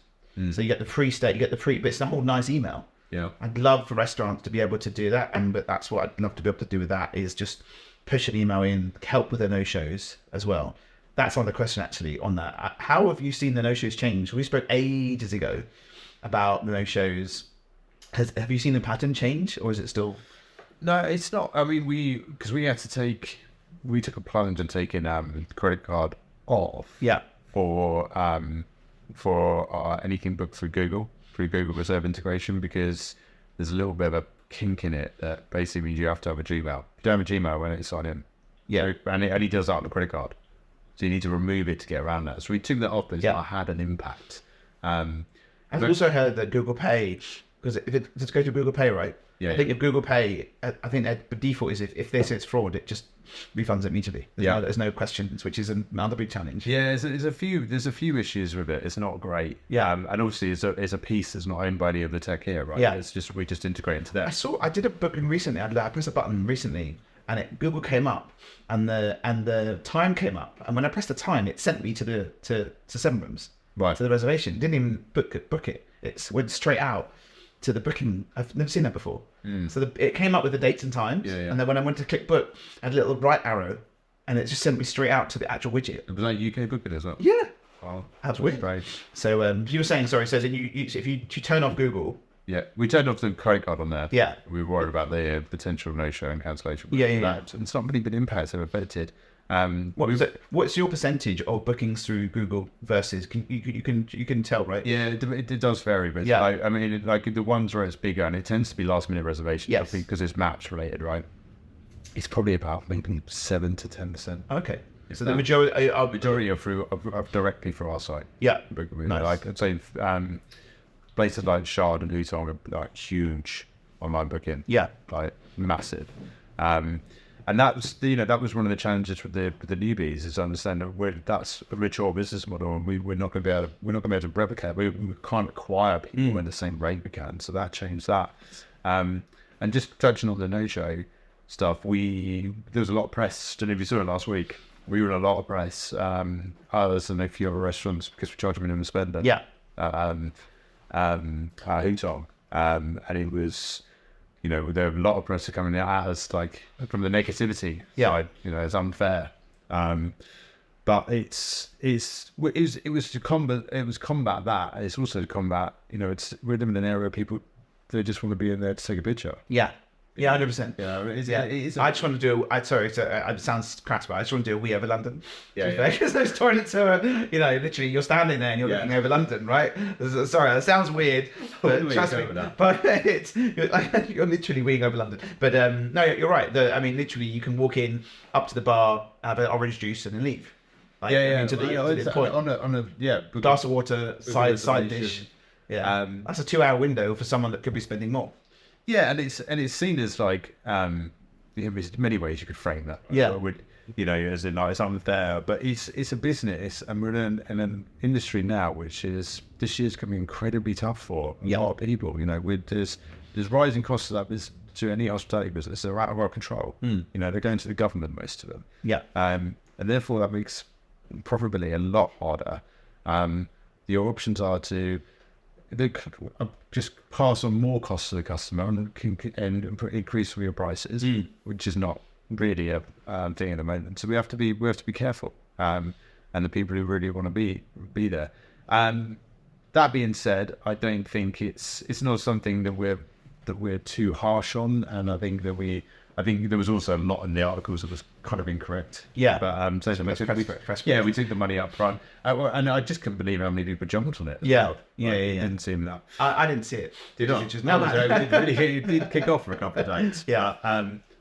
So you get the free stay, but it's a whole nice email. Yeah. I'd love for restaurants to be able to do that. But that's what I'd love to be able to do with that, is just push an email in, help with the no-shows as well. That's another question actually on that. How have you seen the no-shows change? We spoke ages ago about the no-shows. Have you seen the pattern change, or is it still? No, it's not. I mean, we took a plunge and taking credit card off. Yeah. For anything booked through Google Reserve integration, because there's a little bit of a kink in it that basically means you have to have a Gmail. If you don't have a Gmail, when it's sign in. Yeah. So, and it only does that on the credit card. So you need to remove it to get around that. So we took that off, but it's not had an impact. I've also heard that Google Pay, because if it just goes to Google Pay, right? Yeah. I think if Google Pay, I think that the default is if they say it's fraud, it just refunds it immediately. There's no questions, which is another big challenge. Yeah, there's a few issues with it. It's not great. Yeah. And obviously it's a piece that's not owned by any of the tech here, right? Yeah. We just integrate into that. I did a booking recently. I pressed a button recently, and Google came up, and the time came up, and when I pressed the time, it sent me to 7 rooms, Right. to the reservation. It didn't even book it. It went straight out to the booking. I've never seen that before. So it came up with the dates and times, and then when I went to click book, I had a little right arrow, and it just sent me straight out to the actual widget. It was like UK booking as well. Yeah. Oh, That's weird. great. So you were saying, sorry, so if you turn off Google. Yeah, we turned off the credit card on there. Yeah. We were worried about the potential no-show and cancellation. Yeah. It's not really been impacts have affected. What's your percentage of bookings through Google versus you can tell, right? Yeah, it does vary, but I mean, like the ones where it's bigger, and it tends to be last-minute reservations. Yes. I think because it's maps related, right? It's probably about maybe 7 to 10%. Okay. So the majority are directly through our site. Yeah. Nice. Like I'd say places like Shard and Hutong are like huge online booking. Yeah. Like massive. And that was one of the challenges with the newbies, is to understand that that's a mature business model, and we're not going to be able to replicate. We can't acquire people in the same rate we can, so that changed that. And just touching on the no-show stuff, there was a lot of press. I don't know if you saw it last week. We were in a lot of press, others and a few other restaurants, because we charge minimum spend. Yeah. Hutong, and it was. There were a lot of press coming at us, like from the negativity side. It's unfair, but it was to combat that. It's also to combat. We're living in an area where people, they just want to be in there to take a picture. Yeah. Yeah, 100%. It is. I just want to do. It sounds crass, but I just want to do a wee over London. Yeah. Because those toilets are, literally, you're standing there and you're looking over London, right? Sorry, that sounds weird, but trust me. But you're literally weeing over London. But no, you're right. Literally, you can walk in up to the bar, have an orange juice, and then leave. To the point. On a glass of water, side dish. Yeah, that's a 2-hour window for someone that could be spending more. Yeah, and it's seen as like, there's many ways you could frame that. Right? Yeah. as in like it's unfair. But it's a business, and we're in an industry now which is this year's going to be incredibly tough for a lot of people. With there's rising costs of that business to any hospitality business. They're out of our control. They're going to the government, most of them. Yeah. And therefore that makes profitability a lot harder. Your options are to just pass on more costs to the customer and increase your prices, which is not really a thing at the moment. So we have to be careful, and the people who really want to be there. That being said, I don't think it's not something that we're too harsh on, and I think there was also a lot in the articles that was kind of incorrect. Yeah. But we took the money up front. And I just couldn't believe how many people jumped on it. Yeah. Yeah. Didn't seem that. I didn't see it. Did not? It did kick off for a couple of days. Yeah.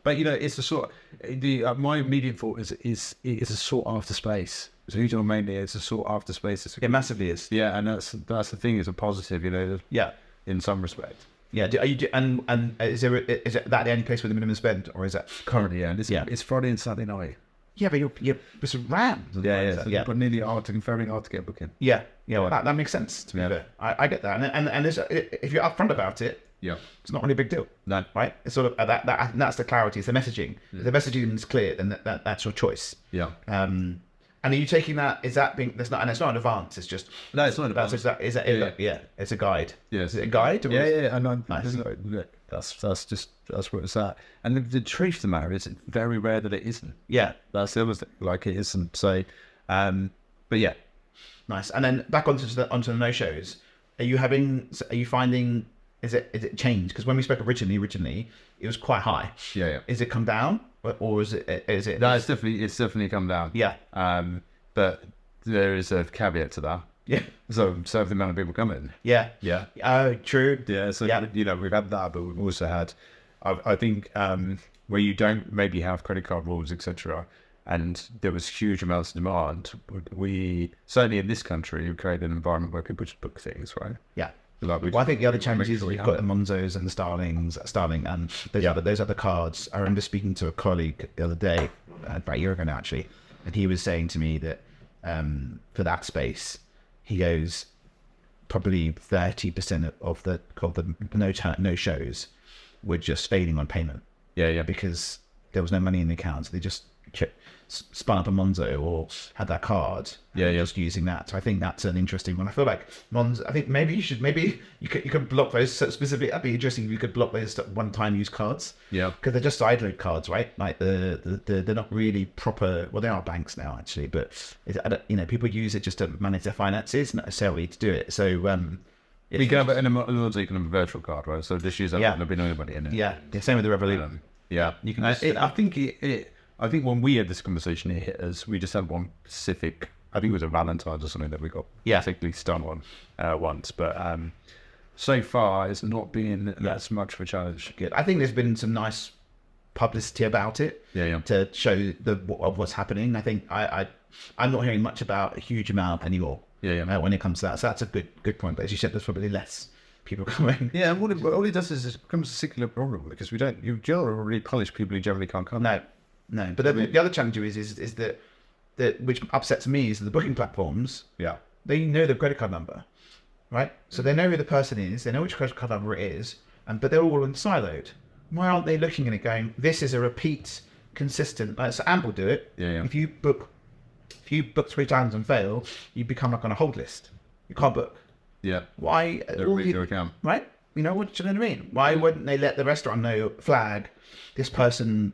But it's a sort of, my immediate thought is it's a sought after space. So mainly it's a sought after space. It massively is. Yeah, and that's the thing, is a positive, in some respect. Yeah, and is it that the only place with the minimum spend, or is that currently? Yeah, it's Friday and Saturday night. Yeah, but you're just rammed. Yeah. But nearly very hard to get a booking. Yeah. Well, that makes sense to me. Yeah. I get that, and if you're upfront about it, it's not really a big deal. No, right? It's sort of that's the clarity. It's the messaging. If the messaging is clear, then that's your choice. Yeah. And are you taking that? Is that being? That's not, and it's not an advance. It's just no, it's not an advance. Is that it's a guide. Yes. Is it a guide? Yeah. Nice. That's what it's at. And the truth of the matter is, it's very rare that it isn't. Yeah, that's the other thing. Like, it isn't. So, but yeah, nice. And then back onto the no shows. Are you finding? Is it changed? Because when we spoke originally, it was quite high. Yeah. Is it come down, or is it? No, it's definitely come down. Yeah. But there is a caveat to that. Yeah. So the amount of people come in. Yeah. Yeah. Oh, true. Yeah. So we've had that, but we've also had, I think, where you don't maybe have credit card rules, etc. And there was huge amounts of demand. We certainly in this country, we created an environment where people just book things, right? Yeah. I think the other challenge is we've got the Monzos and the Starling and those other cards. I remember speaking to a colleague the other day, about a year ago now actually, and he was saying to me that for that space, he goes, probably 30% of the no shows were just failing on payment. Yeah. Because there was no money in the accounts. They just spun up a Monzo or had that card. Just using that. So I think that's an interesting one. I feel like I think maybe you could block those. So specifically, that'd be interesting if you could block those one-time use cards. Yeah. Because they're just side load cards, right? Like they're not really proper. Well, they are banks now actually, but people use it just to manage their finances, not necessarily to do it. So we can have it in a virtual card, right? So this year's not been anybody in it. Yeah. Same with the Revolut. You can. I think when we had this conversation, it hit us. We just had one specific. I think it was a Valentine's or something that we got particularly stung on once. But so far, it's not been that much of a challenge. Good. I think there's been some nice publicity about it. To show what's happening. I think I'm not hearing much about a huge amount anymore. When it comes to that, so that's a good point. But as you said, there's probably less people coming. Yeah, and all it does is it becomes a secular problem because you generally punish people who generally can't come. No. But the other challenge is that which upsets me is that the booking platforms. Yeah. They know the credit card number, right? So they know who the person is. They know which credit card number it is, but they're all siloed. Why aren't they looking at it going, this is a repeat, consistent? So Amp will do it. Yeah. If you book 3 times and fail, you become like on a hold list. You can't book. Yeah. Why? Your account. Right? What do you know what I mean? Why wouldn't they let the restaurant flag this person?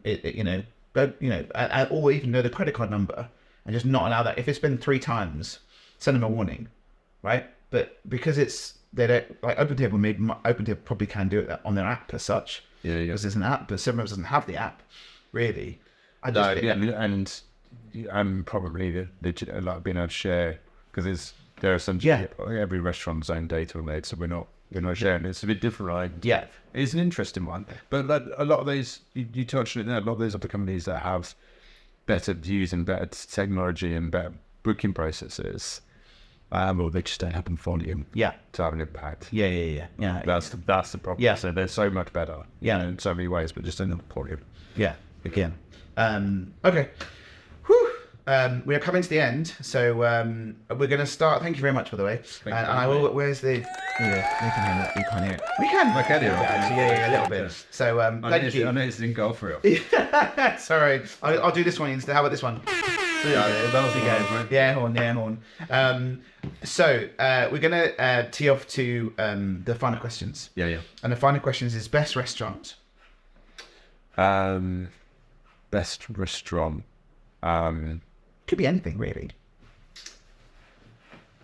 Or even know the credit card number and just not allow that. If it's been 3 times, send them a warning, right? But because they don't like OpenTable probably can do it on their app as such. Yeah. Because there's an app, but Cinemas doesn't have the app, really. And I'm probably like being able to share because there are some every restaurant's own data on it, so we're not sharing. It's a bit different, right? Yeah, it's an interesting one. But like, a lot of those you touched on it there. A lot of those other companies that have better views and better technology and better booking processes, well, they just don't have the volume. Yeah, to have an impact. Yeah. That's the problem. Yeah, so they're so much better. Yeah, in so many ways, but just don't have the volume. Yeah, again. Okay. we are coming to the end, so we're going to start. Thank you very much, by the way. And I will. Where's the? Yeah, you can hear that. You can't hear it. We can. I can hear it. Yeah, a little bit. So thank you. I know it's in go for it. Sorry, I'll do this one instead. How about this one? Yeah, horn. So we're gonna tee off to the final questions. Yeah. And the final questions is best restaurant. Best restaurant. Could be anything really.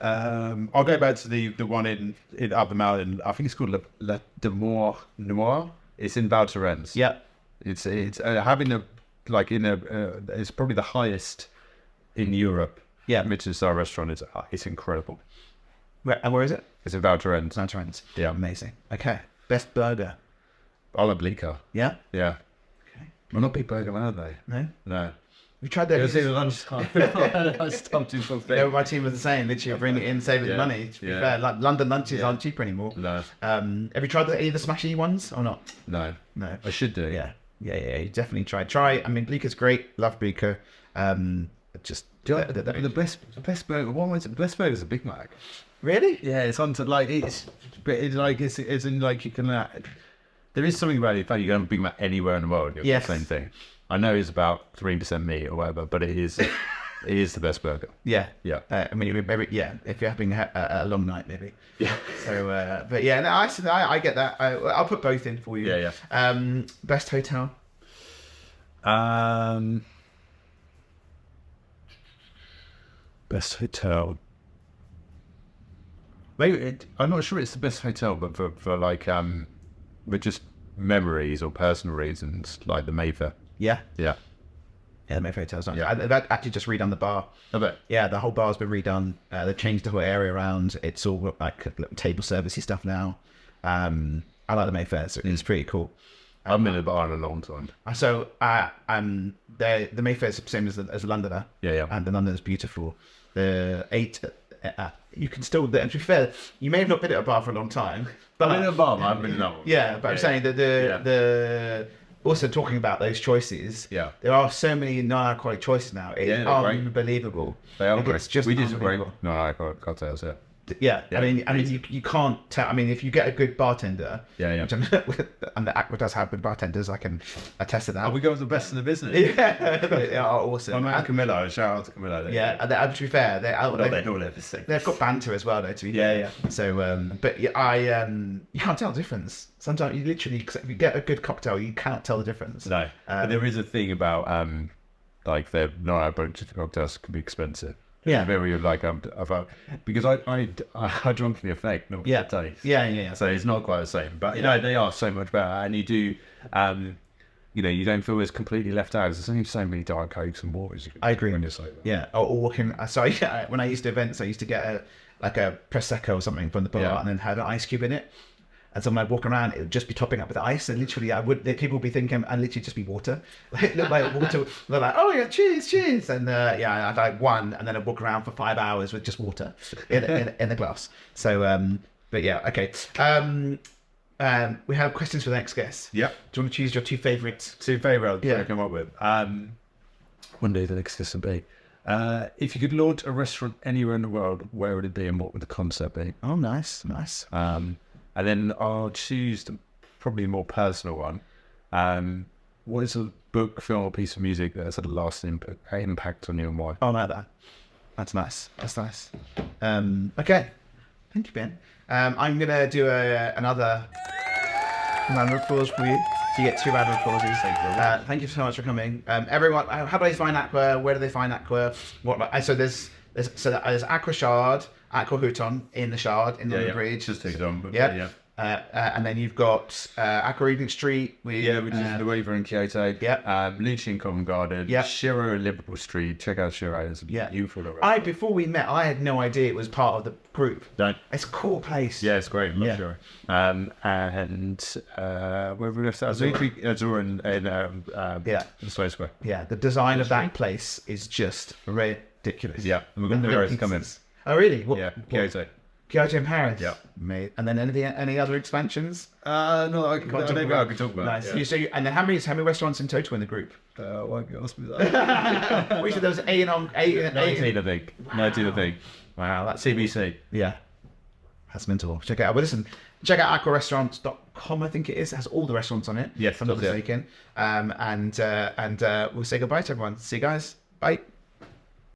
I'll go back to the one in up the mountain. I think it's called Le Demour Noir. It's in Val Thorens. Yeah. It's having it's probably the highest in Europe. Yeah. Michelin-star restaurant. It's incredible. Where is it? It's in Val Thorens. Val Thorens. Yeah. Amazing. Okay. Best burger. Oblique. Yeah. Yeah. Okay. Well, not big burger, are they? No. No. We tried that. It was in lunchtime. My team was the same. Literally, bring it in, saving money. To be fair, like London lunches aren't cheaper anymore. No. Have you tried any of the smashy ones or not? No. I should do. Yeah. You definitely try. I mean, Bleeker's great. Love Bleeker. Just the best burger. What was it? The best burger is a Big Mac. Really? Yeah, it's on to it's in like you can. There is something about it. In fact, you can have a Big Mac anywhere in the world. Yes. The same thing. I know it's about 3% meat or whatever, but it is. It is the best burger. Yeah. Yeah. I mean, maybe if you're having a long night, maybe. Yeah. So, but yeah, no, I get that. I'll put both in for you. Yeah. Best hotel. Best hotel. Maybe I'm not sure it's the best hotel, but for like with just memories or personal reasons, like the Mayfair. Yeah. Yeah. Yeah, the Mayfair Hotel's nice. Yeah. They've actually just redone the bar. I bet. Yeah, the whole bar's been redone. They've changed the whole area around. It's all like table servicey stuff now. I like the Mayfair, so it's pretty cool. I haven't been to the bar in a long time. So the Mayfair's the same as the Londoner. Yeah. And the Londoner's beautiful. The 8... you can still, to be fair, you may have not been at a bar for a long time. But I've been at a bar, I haven't been in that one. Yeah, but I'm saying that the also talking about those choices. Yeah. There are so many non-alcoholic choices now. It's unbelievable. They are great. It's just we did some great unbelievable. non-alcoholic cocktails, yeah. Yeah, I mean, you can't tell. I mean, if you get a good bartender, Yeah. which and the Aqua does have good bartenders, I can attest to that. We go with the best in the business. Yeah, they are awesome. My man Camillo, shout out to Camillo. Yeah, and to be fair, they've got banter as well, though. To be fair. So, but yeah, you can't tell the difference. Sometimes you literally, if you get a good cocktail, you cannot tell the difference. No, but there is a thing about like their non-alcoholic cocktails can be expensive. Yeah, very like about because I drunkenly affect not the taste. Yeah. So it's not quite the same, but you know they are so much better, and you do, you don't feel as completely left out. There's only so many Diet Cokes and waters. I agree. When you're sober. Yeah, or walking. When I used to events, I used to get a prosecco or something from the bar, and then have an ice cube in it. And so when I walk around, it would just be topping up with ice, and literally, people would be thinking, and literally just be water. It looked like water. They're like, oh yeah, cheers, and I'd like one, and then I'd walk around for 5 hours with just water in the glass. So, but yeah, okay. We have questions for the next guest. Yeah. Do you want to choose your two favourites? Two favourites I come up with. One day the next guest will be. If you could launch a restaurant anywhere in the world, where would it be, and what would the concept be? Oh, nice. And then I'll choose probably a more personal one. What is a book, film, or piece of music that has had a lasting impact on you, and why? Oh, I like that. That's nice. Okay. Thank you, Ben. I'm going to do another round of applause for you. So you get 2 round of applauses. Thank you so much for coming. Everyone, how do they find Aqua? Where do they find Aqua? So there's Aqua Shard, Aqua Houton in the Shard, in the bridge. Just take it on. But yeah. And then you've got Aqua Regent Street. Which is the Weaver in Kyoto. Yeah. Lucci in Covent Garden. Yeah. Shiro in Liverpool Street. Check out Shiro. It's beautiful. Before we met, I had no idea it was part of the group. Don't. It's a cool place. Yeah, it's great. Love Shiro. And where we left Azura in Sloane Square. Yeah, the design of that place is just ridiculous. Yeah, and we've got the Paris coming. Oh, really? Kyoto. Kyoto in Paris. Yeah. Mate. And then any other expansions? No, I can talk about. Nice. Yeah. And then how many restaurants in total in the group? Why can't you ask me that? We said there was 8 on 8. 19, I think. 19, I think. Wow, that's CBC. Yeah. That's mental. Check it out. Well, listen, check out aquarestaurants.com, I think it is. It has all the restaurants on it. Yes, I'm not mistaken. And we'll say goodbye to everyone. See you guys. Bye.